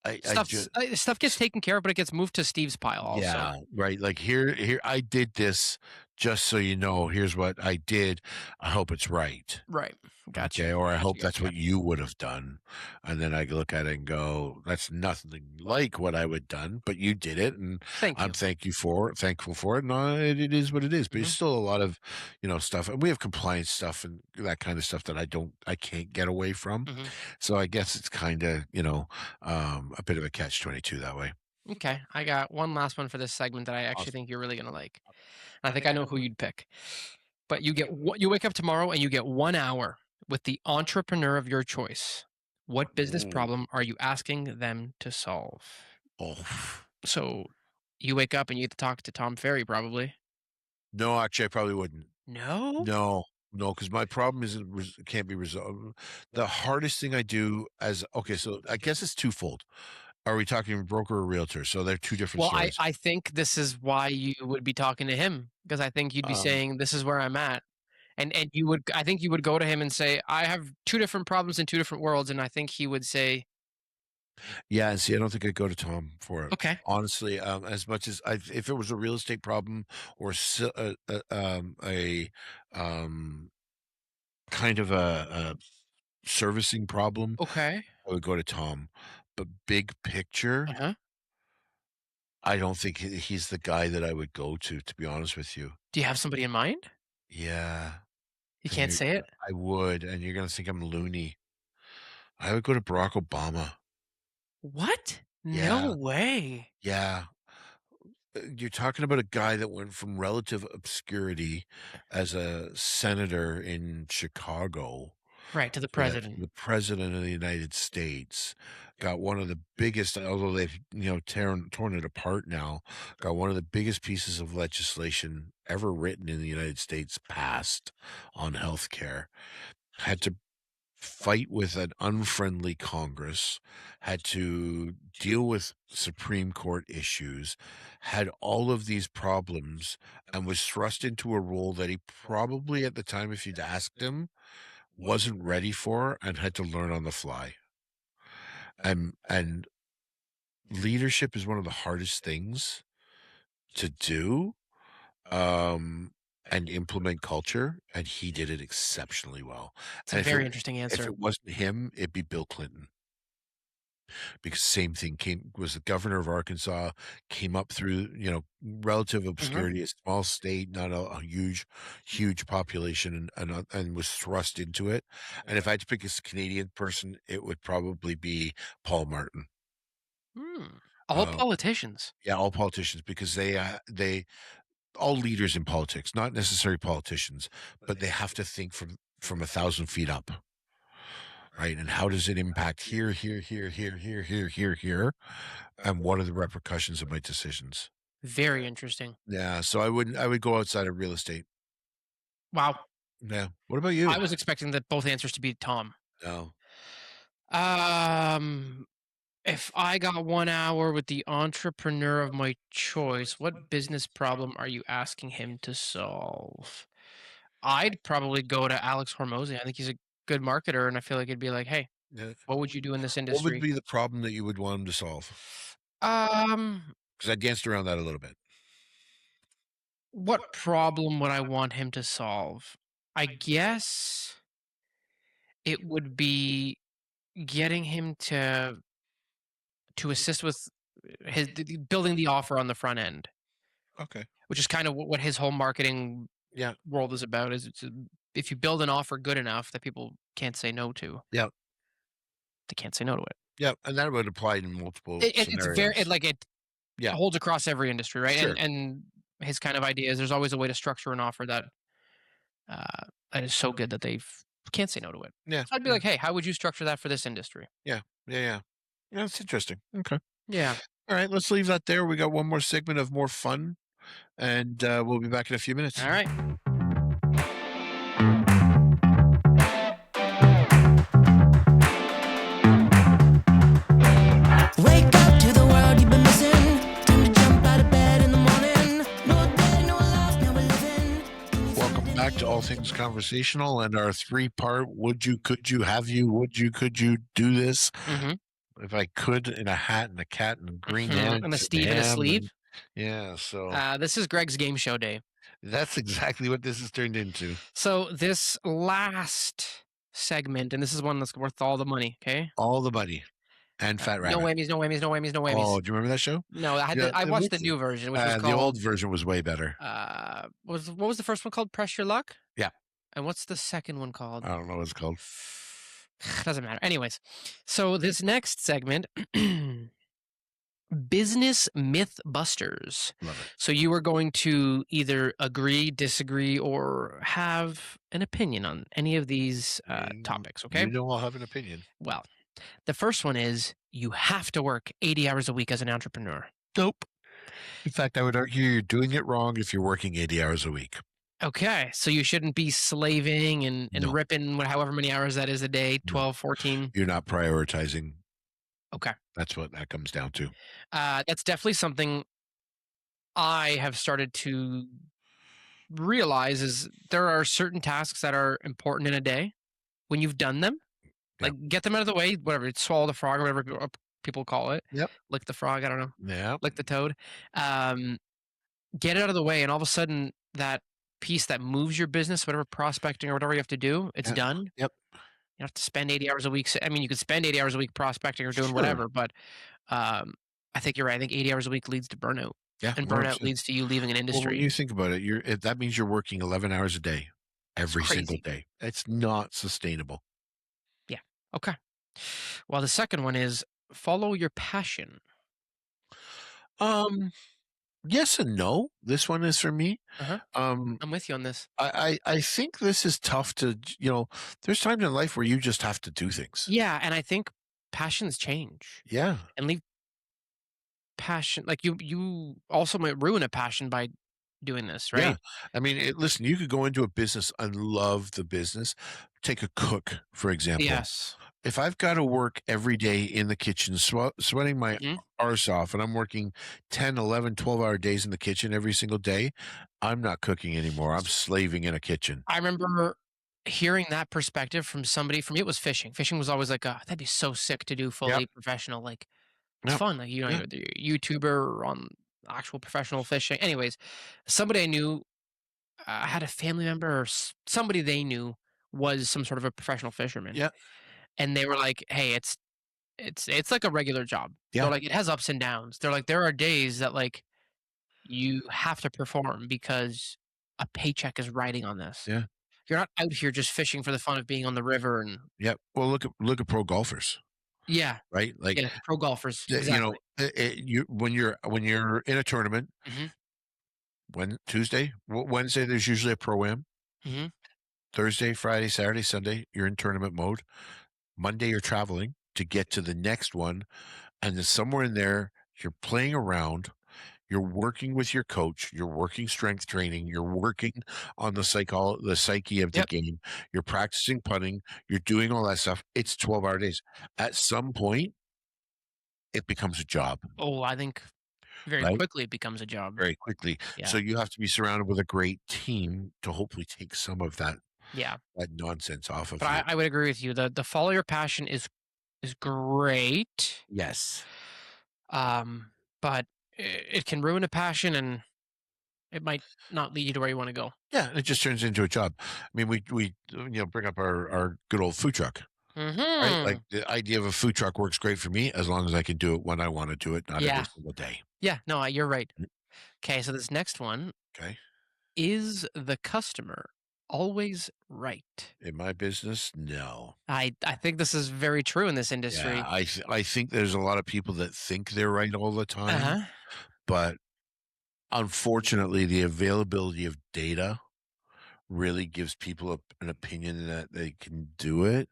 I just Stuff gets taken care of, but it gets moved to Steve's pile also. yeah, right. Like here, I did this just so you know. Here's what I did. I hope it's right. Right. Gotcha. Okay, or I hope Gotcha, that's gotcha, what you would have done. And then I look at it and go, that's nothing like what I would have done, but you did it, and Thank I'm you. thankful for it. And it is what it is. But Mhm. it's still a lot of, stuff, and we have compliance stuff and that kind of stuff that I can't get away from. Mhm. So I guess it's kind of, a bit of a catch 22 that way. Okay, I got one last one for this segment that I actually Awesome. think you're really gonna like. And I think I know who you'd pick. But you wake up tomorrow and you get 1 hour with the entrepreneur of your choice. What business Ooh. problem are you asking them to solve? Oh. So you wake up and you get to talk to Tom Ferry, probably. No, actually, I probably wouldn't. No? No, no, because my problem isn't can't be resolved. The hardest thing I do as okay, so I guess it's twofold. Are we talking broker or realtor? So they're two different Well, I stories. I think this is why you would be talking to him, because I think you'd be Um, saying, "This is where I'm at." And you would I think you would go to him and say, "I have 2 different problems in 2 different worlds," and I think he would say, yeah, and see, I don't think I'd go to Tom for it. "Okay." Honestly, as much as if it was a real estate problem or a kind of a servicing problem, Okay. I would go to Tom. But big picture, Uh-huh. I don't think he's the guy that I would go to be honest with you. Do you have somebody in mind? Yeah, You and can't say it? I would, and you're gonna think I'm loony. I would go to Barack Obama. What? No Yeah, way. yeah. You're talking about a guy that went from relative obscurity as a senator in Chicago Right, to the to president. the president of the United States. Got one of the biggest, although they've torn it apart now. Got one of the biggest pieces of legislation ever written in the United States passed on health care. Had to fight with an unfriendly Congress, had to deal with Supreme Court issues, had all of these problems, and was thrust into a role that he probably at the time, if you'd asked him, wasn't ready for and had to learn on the fly. And leadership is one of the hardest things to do and implement culture, and he did it exceptionally well. It's a And very interesting if answer. it wasn't him, it'd be Bill Clinton. Because same thing was the governor of Arkansas, came up through, relative Mhm. obscurity, a small state, not a huge population, and was thrust into it. And if I had to pick a Canadian person, it would probably be Paul Martin. Hmm. All Uh, politicians. yeah, all politicians because they all leaders in politics, not necessarily politicians, but they have to think from 1,000 feet up, right? And how does it impact here, here, here, here, here, here, here, here? And what are the repercussions of my decisions? Very interesting. Yeah, so I would go outside of real estate. Wow. Yeah. What about I you? was expecting that both answers to be Tom. No. Um, if I got 1 hour with the entrepreneur of my choice, what business problem are you asking him to solve? I'd probably go to Alex Hormozy. I think he's a good marketer, and I feel like it'd be like, "Hey, Yeah. what would you do in this What would industry?" be the problem that you would want 'em to solve? Um, Because I danced around that a little bit. what problem would I want him to solve? I guess it would be getting him to assist with building the offer on the front end, Okay. which is kind of what his whole marketing Yeah. world is about. If you build an offer good enough that people can't say no to, Yeah. they can't say no to it. Yeah, and that would apply in multiple It's very scenarios. it Yeah. holds across every industry, right? Sure. And his kind of idea is there's always a way to structure an offer that is so good that they can't say no to it. Yeah. So I'd be Yeah. like, hey, how would you structure that for this industry? Yeah. Yeah, yeah. Yeah, it's interesting. Okay. Yeah. Alright, let's leave that there. We got one more segment of more fun, and, we'll be back in a few minutes. All right. Wake up to the world you've been missing. Time to jump out of bed in the morning. No day, no life, now we're living. Welcome back to All Things Conversational and our three-part would you, could you, have you, would you, could you do this? Mm-hmm. If I could, in a hat and a cat and green hand And a Steve in a sleeve. yeah, so This is Greg's game show day. that's exactly what this has turned into. So this last segment, and this is one that's worth all the money. Okay. All the money and Fat No Rabbit. whammies, no whammies, no whammies, no whammies. Oh, do you remember that show? No, Yeah, I watched the what's new version, which was the called old version was way better. what was the first one called? Press Your Luck? Yeah. And what's the second one called? I don't know what it's called. Doesn't matter. Anyways, so this next segment Business myth busters. Love it. So you are going to either agree, disagree, or have an opinion on any of these topics. Okay. You know I'll have an opinion. Well, the first one is you have to work 80 hours a week as an entrepreneur. Nope. In fact, I would argue you're doing it wrong if you're working 80 hours a week. Okay. So you shouldn't be slaving and No. ripping however many hours that is a day, 12, 14. You're not prioritizing. Okay. That's what that comes down to. That's definitely something I have started to realize is there are certain tasks that are important in a day. When you've done them, Yep. like get them out of the way, whatever, swallow the frog or whatever people call it. Yep. Lick the frog, I don't know. Yeah. Lick the toad. Get it out of the way, and all of a sudden that piece that moves your business, whatever prospecting or whatever you have to do, it's Yeah. done. Yep. You don't have to spend 80 hours a week. I mean, you could spend 80 hours a week prospecting or doing Sure. whatever, but I think you're right. I think 80 hours a week leads to burnout, Yeah. and 100%. burnout leads to you leaving an Well, when industry. you think about it, that means you're working 11 hours a day every single crazy. day. It's not sustainable. Okay. Well, the second one is follow your passion. Yes and no. This one is for me. Uh-huh. Um, I'm with you on this. I think this is tough to, there's times in life where you just have to do things. Yeah, and I think passions change Yeah. and leave passion. Like you also might ruin a passion by doing this, right? Yeah. I mean, listen, you could go into a business and love the business. Take a cook, for example. Yes. If I've got to work every day in the kitchen, sweating my Mhm. arse off, and I'm working 10, 11, 12-hour days in the kitchen every single day, I'm not cooking anymore. I'm slaving in a kitchen. I remember hearing that perspective from somebody. For me, it was fishing. Fishing was always like, that'd be so sick to do fully professional. Like, it's Yep. fun. Like, Yeah. you're the YouTuber or on actual professional fishing. Anyways, somebody I knew had a family member or somebody they knew was some sort of a professional fisherman. Yeah. And they were like, hey, it's like a regular job. Yeah. They're like, it has ups and downs. They're like, there are days that like you have to perform because a paycheck is riding on this. Yeah. You're not out here just fishing for the fun of being on the river and Yep. Well, look at pro golfers, yeah, right? Like, yeah, pro golfers. you Exactly. know, when you're in a tournament, Mhm. Wednesday, there's usually a pro-am. Mhm. Thursday, Friday, Saturday, Sunday, you're in tournament mode. Monday, you're traveling to get to the next one. And then somewhere in there, you're playing around. You're working with your coach. You're working strength training. You're working on the psyche of the Yep. game. You're practicing putting. You're doing all that stuff. It's 12-hour days. At some point, it becomes a job Oh, I think very Right? quickly it becomes a job. very quickly. Yeah. So you have to be surrounded with a great team to hopefully take some of that Yeah. nonsense off of But you. I would agree with you. The follow your passion is great. Yes. But it can ruin a passion and it might not lead you to where you want to go. Yeah, it just turns into a job. I mean, we bring up our good old food truck, right? Like the idea of a food truck works great for me as long as I can do it when I want to do it, not Yeah. every single day. Yeah, no, you're right. Mm. Okay, so this next one Okay. is the customer always right? In my business, no. I think this is very true in this industry. Yeah, I think there's a lot of people that think they're right all the time, Uh-huh. but unfortunately, the availability of data really gives people an opinion that they can do it,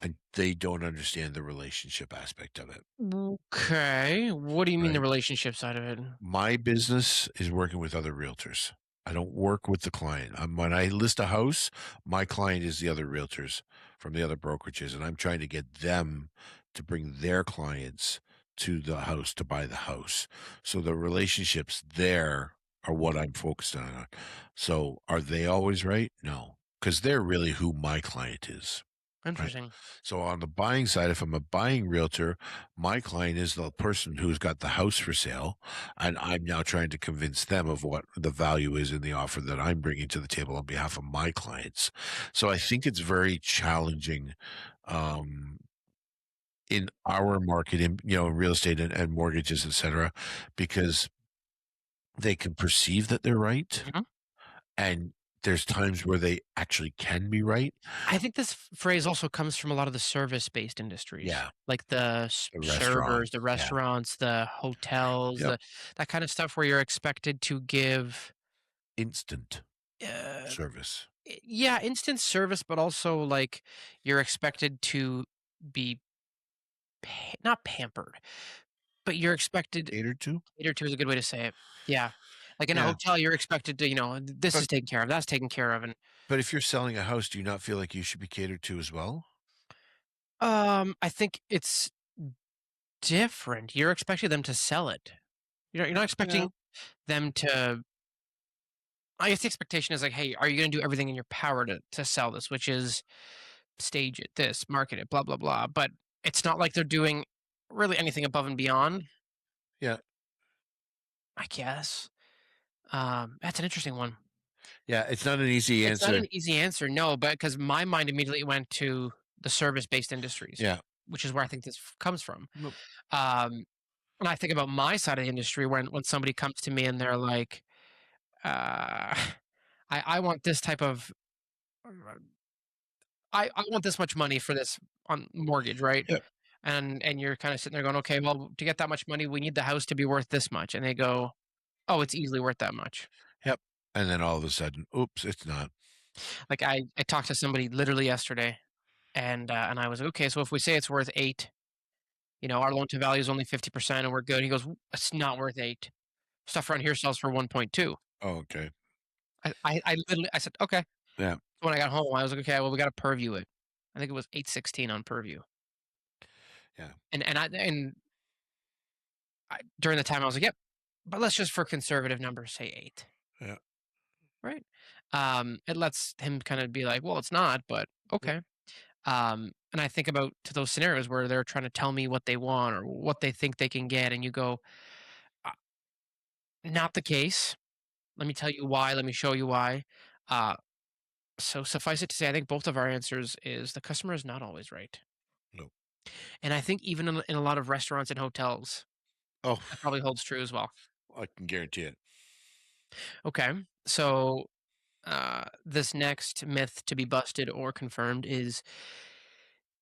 and they don't understand the relationship aspect of it. Okay. What do you mean the Right. relationship side of it? My business is working with other realtors. I don't work with the client. When I list a house, my client is the other realtors from the other brokerages, and I'm trying to get them to bring their clients to the house to buy the house. So the relationships there are what I'm focused on. So are they always right? No, because they're really who my client is. Interesting. So on the buying side, if I'm a buying realtor, my client is the person who's got the house for sale, and I'm now trying to convince them of what the value is in the offer that I'm bringing to the table on behalf of my clients. So I think it's very challenging in our market, in real estate and mortgages, et cetera, because they can perceive that they're right, Mhm. and there's times where they actually can be right. I think this phrase also comes from a lot of the service-based industries, Yeah. like the The servers, restaurant. the Yeah. restaurants, the hotels, Yep. that kind of stuff where you're expected to give, Instant uh, service. yeah, instant service, but also like you're expected to be not pampered, but you're expected. Catered to? Catered to is a good way to say it. Yeah, like in a Yeah. hotel, you're expected to, this But is taken care of, that's taken care of, and but if you're selling a house, do you not feel like you should be catered to as well? I think it's different. You're expecting them to sell it. You're not Yeah. expecting them to. I guess the expectation is like, hey, are you going to do everything in your power to sell this? Which is stage it, this, market it, blah blah blah. But it's not like they're doing really anything above and beyond. Yeah. I guess. That's an interesting one. Yeah. It's not an easy It's not answer. an easy answer, no, but because my mind immediately went to the service-based industries, Yeah. which is where I think this comes from. Nope. And I think about my side of the industry when somebody comes to me and they're like, uh, I want this type of, I want this much money for this on mortgage, right? Yeah. And you're kind of sitting there going, okay, well, to get that much money, we need the house to be worth this much, and they go, oh, it's easily worth that much. Yep. And then all of a sudden, oops, it's not. Like I talked to somebody literally yesterday, and I was like, okay, so if we say it's worth 8, our loan to value is only 50% and we're good. He goes, it's not worth 8. Stuff around here sells for 1.2. Oh, okay. I literally I said, okay. Yeah. So when I got home, I was like, okay, well, we got to purview it. I think it was 816 on purview. Yeah. And during the time I was like, yep, but let's just for conservative numbers say 8. Yeah. Right. It lets him kind of be like, well, it's not, but okay. And I think about to those scenarios where they're trying to tell me what they want or what they think they can get, and you go, "Uh, not the case. Let me tell you why. Let me show you why. Uh, so suffice it to say, I think both of our answers is the customer is not always right. No. And I think even in a lot of restaurants and hotels, Oh, that probably holds true as well. I can guarantee it. Okay. So this next myth to be busted or confirmed is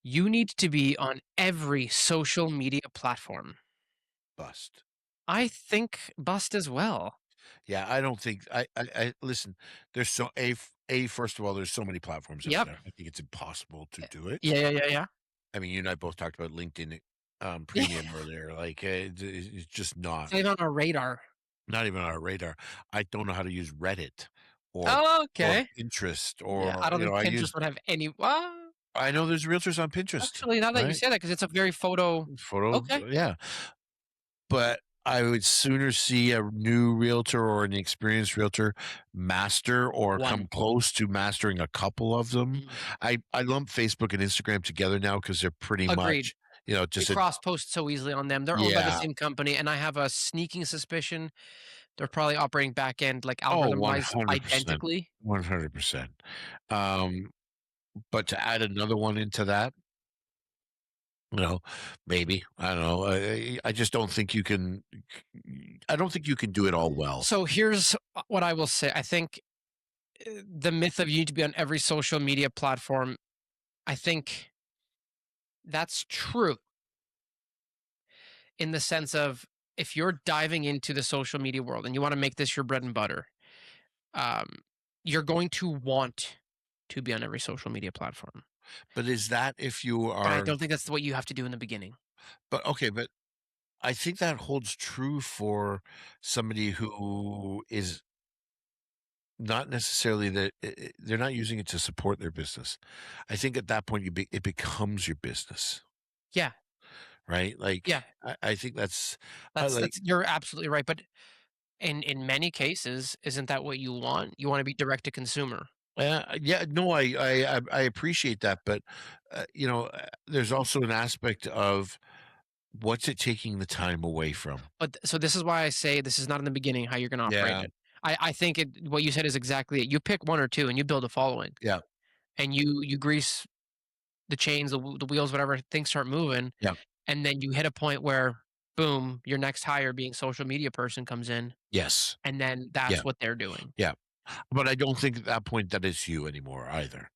you need to be on every social media platform. Bust. I think bust as well. Yeah, I don't think I listen. There's first of all, there's so many platforms out Yep. there. I think it's impossible to do it. Yeah. I mean, you and I both talked about LinkedIn Yeah. Premium earlier. Like, it's just It's not even on our radar. not even on our radar. I don't know how to use Reddit or Oh, or okay. Pinterest Yeah, I or don't think I Pinterest would have any. Well, I know there's realtors on Pinterest, actually, now that you right? say that, because it's a very photo. Photo, Okay. yeah. But I would sooner see a new realtor or an experienced realtor master or One. come close to mastering a couple of them. I lump Facebook and Instagram together now because they're pretty Agreed. much, We just a cross post so easily on them. They're owned by the yeah. same company, and I have a sneaking suspicion they're probably operating back end like Oh, algorithm wise 100%. identically. 100%. But to add another one into that, maybe. I don't know. I just don't think you can I don't think you can do it all well. So here's what I will say. I think the myth of you need to be on every social media platform, I think that's true in the sense of if you're diving into the social media world and you want to make this your bread and butter, um, you're going to want to be on every social media platform. But is that if you But I are don't think that's what you have to do in the beginning. but okay, but I think that holds true for somebody who is not necessarily that they're not using it to support their business. I think at that point it becomes your business, Yeah, right? Like yeah, I think that's like that's you're absolutely right. But in many cases, isn't that what you want? You want to be direct to consumer. yeah, no, I appreciate that, but there's also an aspect of what's it taking the time away from? But so this is why I say this is not in the beginning how you're going to operate Yeah, it. I think what you said is exactly it. You pick one or two and you build a following, yeah, and you grease the chains, the wheels, whatever. Things start moving, yeah, and then you hit a point where, boom, your next hire, being social media person, comes in, yes, and then yeah, that's what they're doing. yeah. But I don't think at that point that it's you anymore either.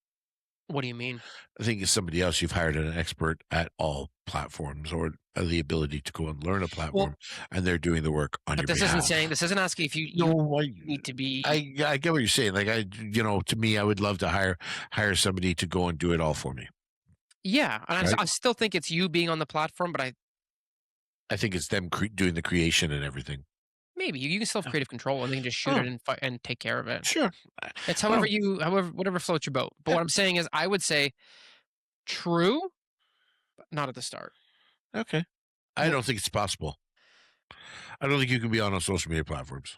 What do you mean? I think it's somebody else. You've hired an expert at all platforms or the ability to go and learn a platform, and they're doing the work on But your this behalf. this isn't asking if you No, need to be. I get what you're saying. Like to me, I would love to hire somebody to go and do it all for me. Yeah, and Right? I still think it's you being on the platform, but I think it's them doing the creation and everything. maybe you can still have creative control, and they can just shoot Oh. it and take care of it. Sure. It's Oh. whatever floats your boat. But Yeah. what I'm saying is, I would say true, but not at the start. Okay. I don't think it's possible. I don't think you can be on social media platforms.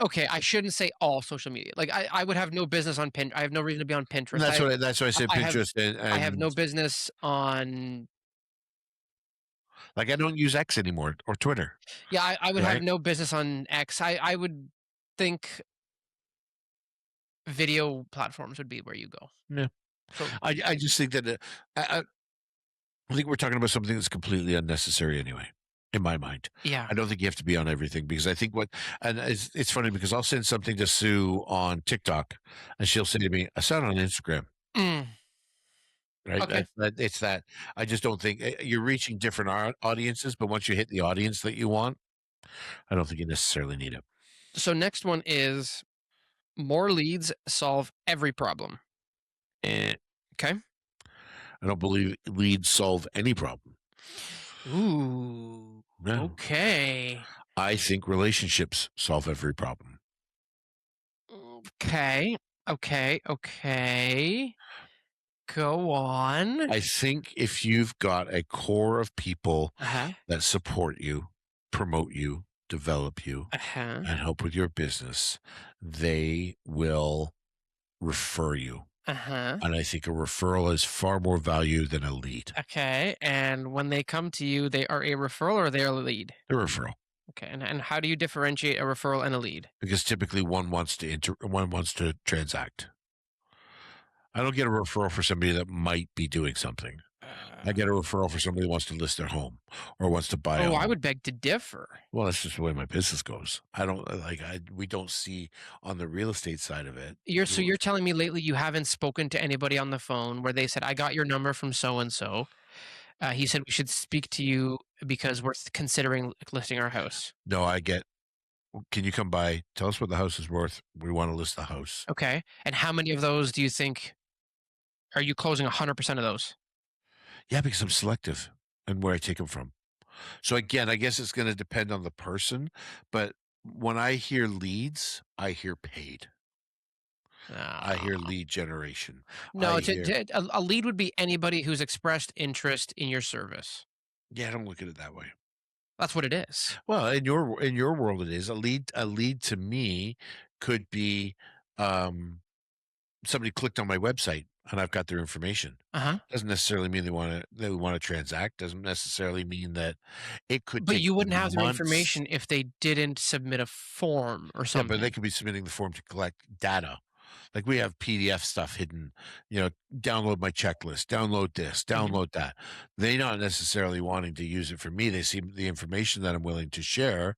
Okay, I shouldn't say all social media. Like I would have no business on Pinterest. I have no reason to be on Pinterest. That's why I said I have- Pinterest. And I have no business on. like I don't use X anymore or Twitter. Yeah, I would have Right. no business on X. I would think video platforms would be where you go. Yeah. So, I just think that I think we're talking about something that's completely unnecessary anyway, in my mind. yeah. I don't think you have to be on everything because I think and it's funny because I'll send something to Sue on TikTok and she'll say to me, I saw it on Instagram. Mm, Right. Okay. It's that I just don't think you're reaching different audiences, but once you hit the audience that you want, I don't think you necessarily need it. So next one is more leads solve every problem. Eh, Okay. I don't believe leads solve any problem. Ooh. No. Okay. I think relationships solve every problem. Okay. Okay. Go on. I think if you've got a core of people Uh-huh. that support you, promote you, develop you, Uh-huh. and help with your business, they will refer you. Uh-huh. And I think a referral is far more value than a lead. Okay. And when they come to you, they are a referral or they are a lead? A referral. Okay. And how do you differentiate a referral and a lead? Because typically one wants to transact. I don't get a referral for somebody that might be doing something. I get a referral for somebody who wants to list their home or wants to buy a Oh, home. I would beg to differ. Well, that's just the way my business goes. I don't we don't see on the real estate side of it. So you're telling me lately you haven't spoken to anybody on the phone where they said, I got your number from so and so. He said we should speak to you because we're considering listing our house. No, I get, can you come by? Tell us what the house is worth. We want to list the house. Okay. And how many of those do you think are you closing 100% of those? Yeah, because I'm selective and where I take them from. So again, I guess it's going to depend on the person. But when I hear leads, I hear paid. I hear lead generation. No, I hear- a lead would be anybody who's expressed interest in your service. Yeah, I don't look at it that way. That's what it is. Well, in your world, it is a lead. A lead to me could be somebody clicked on my website and I've got their information. Uh-huh. Doesn't necessarily mean they want to transact. Doesn't necessarily mean that it could. But take you wouldn't have their months. information if they didn't submit a form or Yeah, something. but they could be submitting the form to collect data. Like we have PDF stuff hidden, download my checklist, download this, download that. They're not necessarily wanting to use it for me. They see the information that I'm willing to share.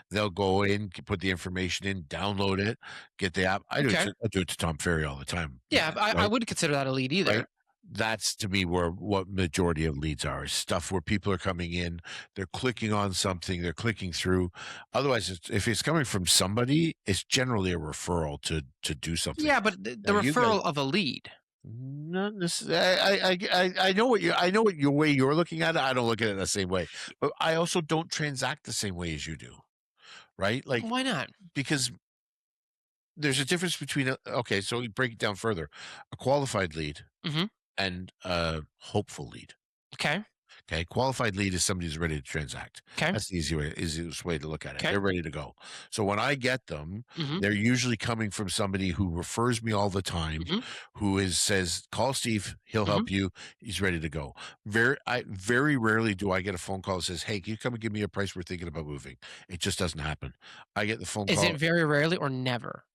They'll go in, put the information in, download it, get the app. I do it to Tom Ferry all the time. Yeah, I wouldn't consider that a lead either. Right. That's to me what majority of leads are, is stuff where people are coming in, they're clicking on something, they're clicking through. Otherwise, if it's coming from somebody, it's generally a referral to do something. Yeah, but the Now, you referral of a lead. Not necessarily. I know what your way you're looking at it. I don't look at it the same way, but I also don't transact the same way as you do, right? Like Why not? because there's a difference between okay, so we break it down further: a qualified lead Mhm. and a hopeful lead. Okay. Okay, qualified lead is somebody who's ready to transact. Okay. That's the easiest way to look at it. Okay. They're ready to go. So when I get them, Mhm. they're usually coming from somebody who refers me all the time, Mhm. who says, "Call Steve, he'll Mm-hmm. help you. He's ready to go." Very rarely do I get a phone call that says, "Hey, can you come and give me a price? We're thinking about moving." It just doesn't happen. I get the phone Is call. it very rarely or never?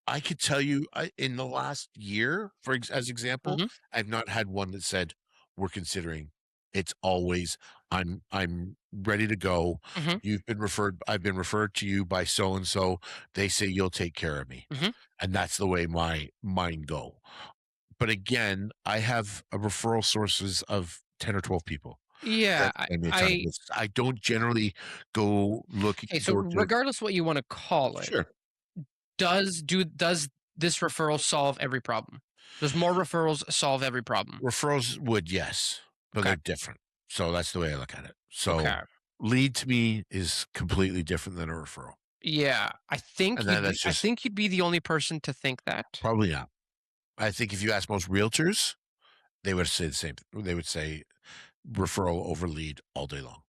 I could tell you in the last year, as example, Mhm. I've not had one that said, "We're considering It's always I'm ready to go. Mhm. I've been referred to you by so and so. They say you'll take care of me. Mhm. And that's the way my mine go. But again, I have a referral sources of 10 or 12 people Yeah, that send me a ton of I business. I don't generally okay, so go to regardless what you wanna call it, sure. does this referral solve every problem? Does more referrals solve every problem? Referrals would, yes, but Okay. they're different. So that's the way I look at it. So Okay. lead to me is completely different than a referral. Yeah, And then that's I just think you'd be the only person to think that. probably not. I think if you ask most realtors, they would say the same. They would say referral over lead all day long.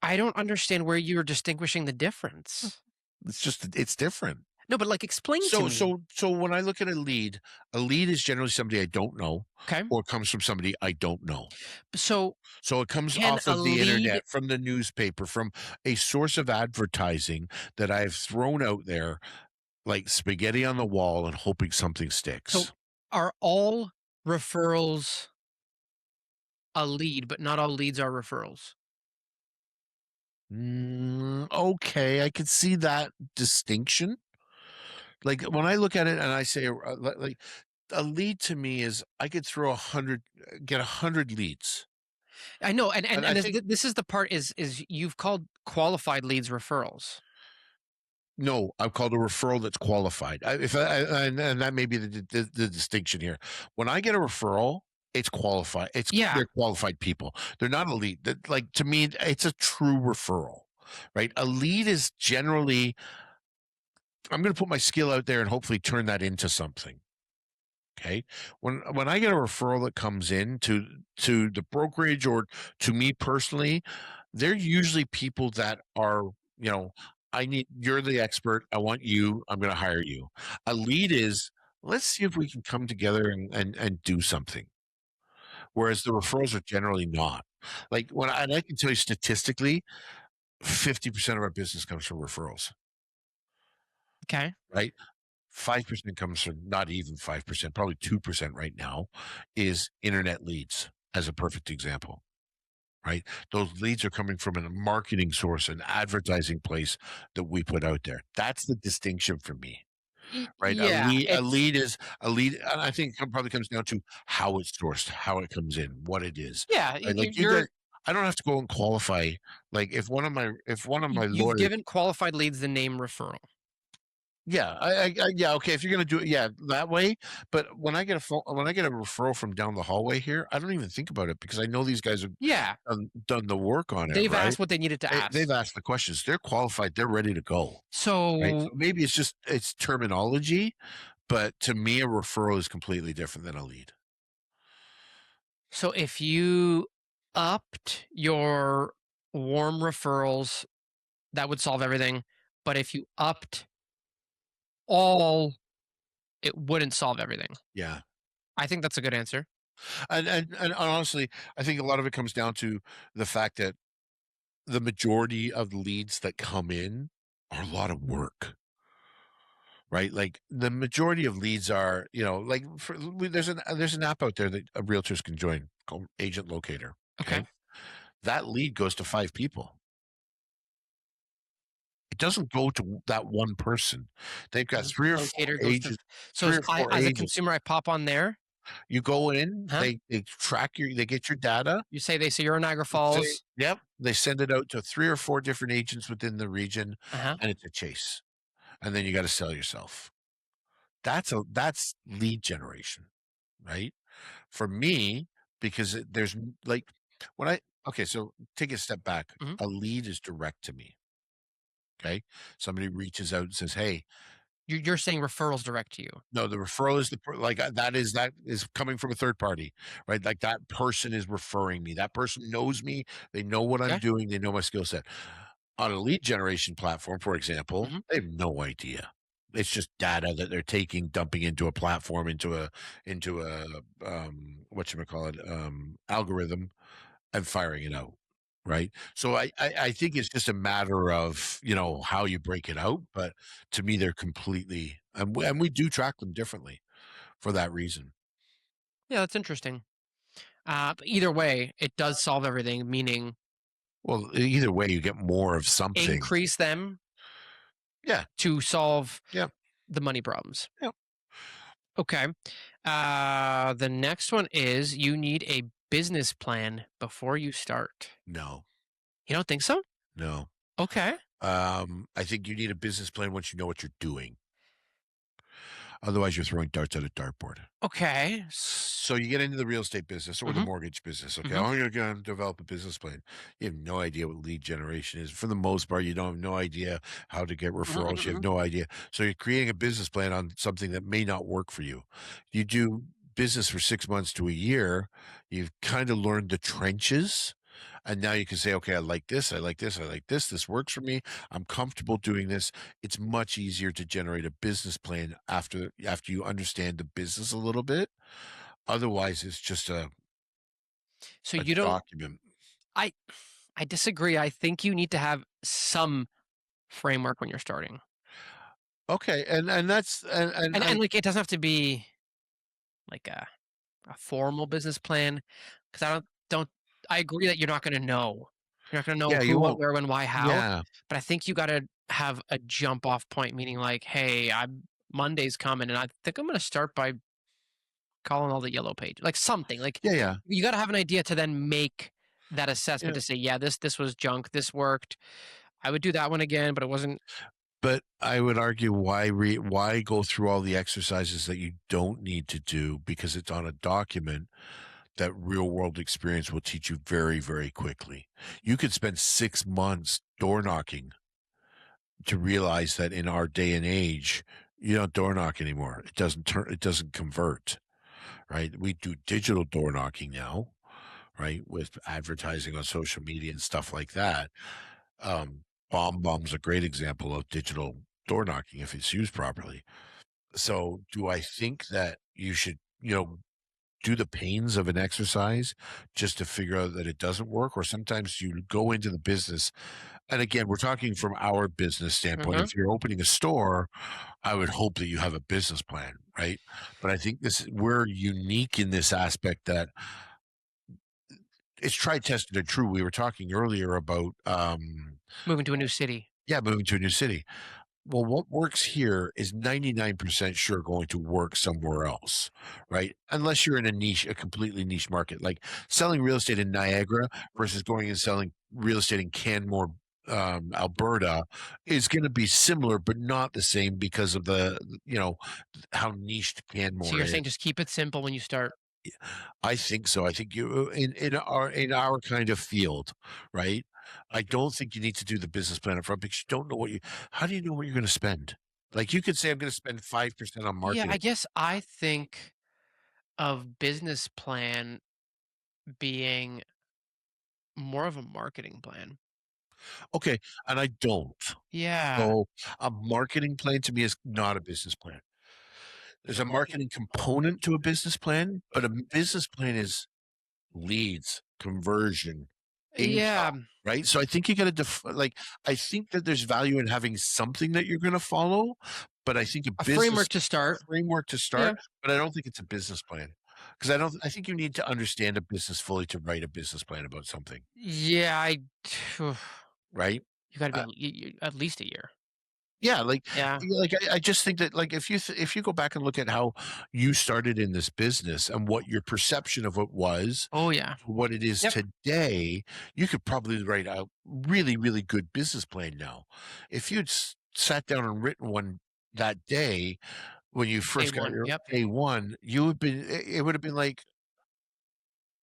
I don't understand where you're distinguishing the difference. It's just it's different. No, but, like, explain to So me. when I look at a lead is generally somebody I don't know Okay. or comes from somebody I don't know. So, So it comes can off a of the lead internet, from the newspaper, from a source of advertising that I've thrown out there like spaghetti on the wall and hoping something so sticks. are all referrals a lead, but not all leads are referrals? Okay, I can see that distinction. Like when I look at it and I say, like a lead to me is I could throw 100, get 100 leads. I know, and And and I and think this is the part is you've called qualified leads referrals. no, I've called a referral that's qualified. And that may be the distinction here. When I get a referral, it's qualified. Yeah. They're qualified people. They're not a lead. That like to me, it's a true referral, right? A lead is generally I'm going to put my skill out there and hopefully turn that into something. Okay. When I get a referral that comes in to the brokerage or to me personally, they're usually people that are, you know, you're the expert. I want you. I'm going to hire you. A lead is let's see if we can come together and do something. Whereas the referrals are generally not. Like and I can tell you statistically, 50% of our business comes from referrals, Okay. right? 5% comes from not even 5%, probably 2% right now is internet leads as a perfect example, right? Those leads are coming from a marketing source, an advertising place that we put out there. That's the distinction for me, right? Yeah, A it's lead is a lead. And I think it probably comes down to how it's sourced, how it comes in, what it is, yeah, right? Like you guys, I don't have to go and qualify. Like if one of my you've lawyers given qualified leads the name referral. yeah, yeah, okay, if you're gonna do it, yeah, that way, but when I get a referral from down the hallway here, I don't even think about it because I know these guys have Yeah, done the work on it, they've right? asked what they needed to They've ask. asked the questions, they're qualified, they're ready to go, right? So So maybe it's just it's terminology, but to me, a referral is completely different than a lead. so if you upped your warm referrals, that would solve everything. But if you upped all, it wouldn't solve everything. Yeah, I think that's a good answer. and honestly, I think a lot of it comes down to the fact that the majority of the leads that come in are a lot of work. Right? Like the majority of leads are, like there's an app out there that realtors can join called Agent Locator. Okay. Okay. That lead goes to 5 people. It doesn't go to that one person. They've got Agent three or four Locator goes to. agents, So three or four as a agents. consumer, I pop on there. You go in, Huh? they they get your data. They say you're in Niagara Say, Falls. yep. They send it out to 3 or 4 different agents within the region Uh huh. and it's a chase. And then you got to sell yourself. That's lead generation, right? For me, because like when okay, so take a step back. Hmm. A lead is direct to me. Okay. Somebody reaches out and says, hey, You're saying referrals direct to you. no, the referral is like that is coming from a third party, right? Like that person is referring me. That person knows me. They know what I'm Okay. doing. They know my skill set. On a lead generation platform, for example, Hmm. they have no idea. It's just data that they're taking, dumping into a platform, into a what you call it, algorithm, and firing it out. Right. So I think it's just a matter of, how you break it out. But to me, they're completely and we do track them differently for that reason. Yeah, that's interesting. But either way, it does solve everything, meaning Well, either way, you get more of something. increase them Yeah. to solve Yeah. the money problems. Yeah. Okay. The next one is you need a business plan before you start. No, You don't think so? no. Okay. I think you need a business plan once you know what you're doing. Otherwise, you're throwing darts at a dartboard. Okay. So you get into the real estate business or the mortgage business. Okay, Mhm. you're going to develop a business plan. You have no idea what lead generation is. For the most part, you don't have no idea how to get referrals. You have no idea. So you're creating a business plan on something that may not work for you. You do business for 6 months to a year. You've kind of learned the trenches. And now you can say, okay, I like this, I like this, I like this. This works for me. I'm comfortable doing this. It's much easier to generate a business plan after you understand the business a little bit. Otherwise, it's just So a you don't. document. I disagree. I think you need to have some framework when you're starting, Okay, and that's and like it doesn't have to be like a formal business plan because I don't. I agree that you're not going to know. You're not going to know yeah, who, you what, won't. where, when, why, how. Yeah, But I think you got to have a jump off point, meaning like, hey, Monday's coming, and I think I'm going to start by calling all the yellow page, like something. Like yeah. you got to have an idea to then make that assessment Yeah. to say, yeah, this was junk, this worked. I would do that one again, but it wasn't. But I would argue why go through all the exercises that you don't need to do because it's on a document that real world experience will teach you very, very quickly. You could spend 6 months door knocking to realize that in our day and age, you don't door knock anymore. It doesn't convert, right? We do digital door knocking now, right? With advertising on social media and stuff like that. BombBomb's a great example of digital door knocking if it's used properly. So do I think that you should, do the pains of an exercise just to figure out that it doesn't work? Or sometimes you go into the business. And again, we're talking from our business standpoint. Mhm. If you're opening a store, I would hope that you have a business plan, right? But I think we're unique in this aspect that it's tried, tested, and true. We were talking earlier about Moving to a new city. moving to a new city. Well, what works here is 99% sure going to work somewhere else, right? Unless you're in a completely niche market, like selling real estate in Niagara versus going and selling real estate in Canmore, Alberta is going to be similar, but not the same because of how niched So Canmore you're is. saying just keep it simple when you start. I think so. I think you in our kind of field, right? I don't think you need to do the business plan up front because you don't know how do you know what you're going to spend? Like you could say I'm going to spend 5% on Yeah, marketing. I guess I think of business plan being more of a marketing plan. Okay, and I don't. Yeah. So a marketing plan to me is not a business plan. There's a marketing component to a business plan, but a business plan is leads, conversion, Yeah. income, right? So I think you got to I think that there's value in having something that you're going to follow, but I think A framework to start. framework to Yeah. start, but I don't think it's a business plan because I think you need to understand a business fully to write a business plan about something, Yeah, right? you got to be Uh, at least a year. Yeah, Yeah. I just think that like if you go back and look at how you started in this business and what your perception of it was Oh yeah. to what it is Yep. today, you could probably write a really, really good business plan now. If you'd sat down and written one that day when you first got one, your yep. A1, it would have been like,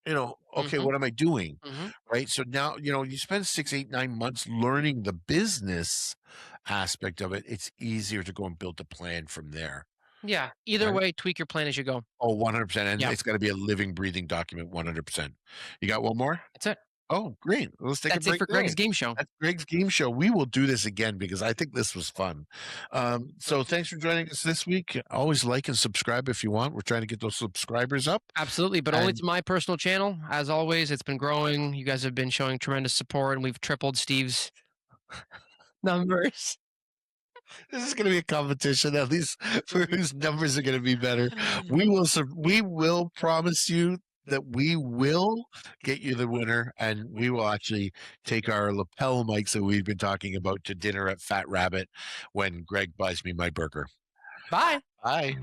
okay, Mhm. what am I doing? Mhm. Right. So now, you spend 6, 8, 9 months learning the business aspect of it. It's easier to go and build a plan from there. Yeah. Either Right. way, tweak your plan as you go. Oh, 100%. And Yeah. it's got to be a living, breathing document, 100%. You got one more? That's it. Oh, great. Let's take That's a it break for Greg's there. game show. That's Greg's game show. We will do this again because I think this was fun. So thanks for joining us this week. Always like and subscribe if you want. We're trying to get those subscribers up. Absolutely, but only And- to my personal channel. As always, it's been growing. You guys have been showing tremendous support, and we've tripled Steve's numbers. This is going to be a competition, at least for whose numbers are going to be better. We will promise you that we will get you the winner, and we will actually take our lapel mics that we've been talking about to dinner at Fat Rabbit when Greg buys me my burger. Bye. Bye.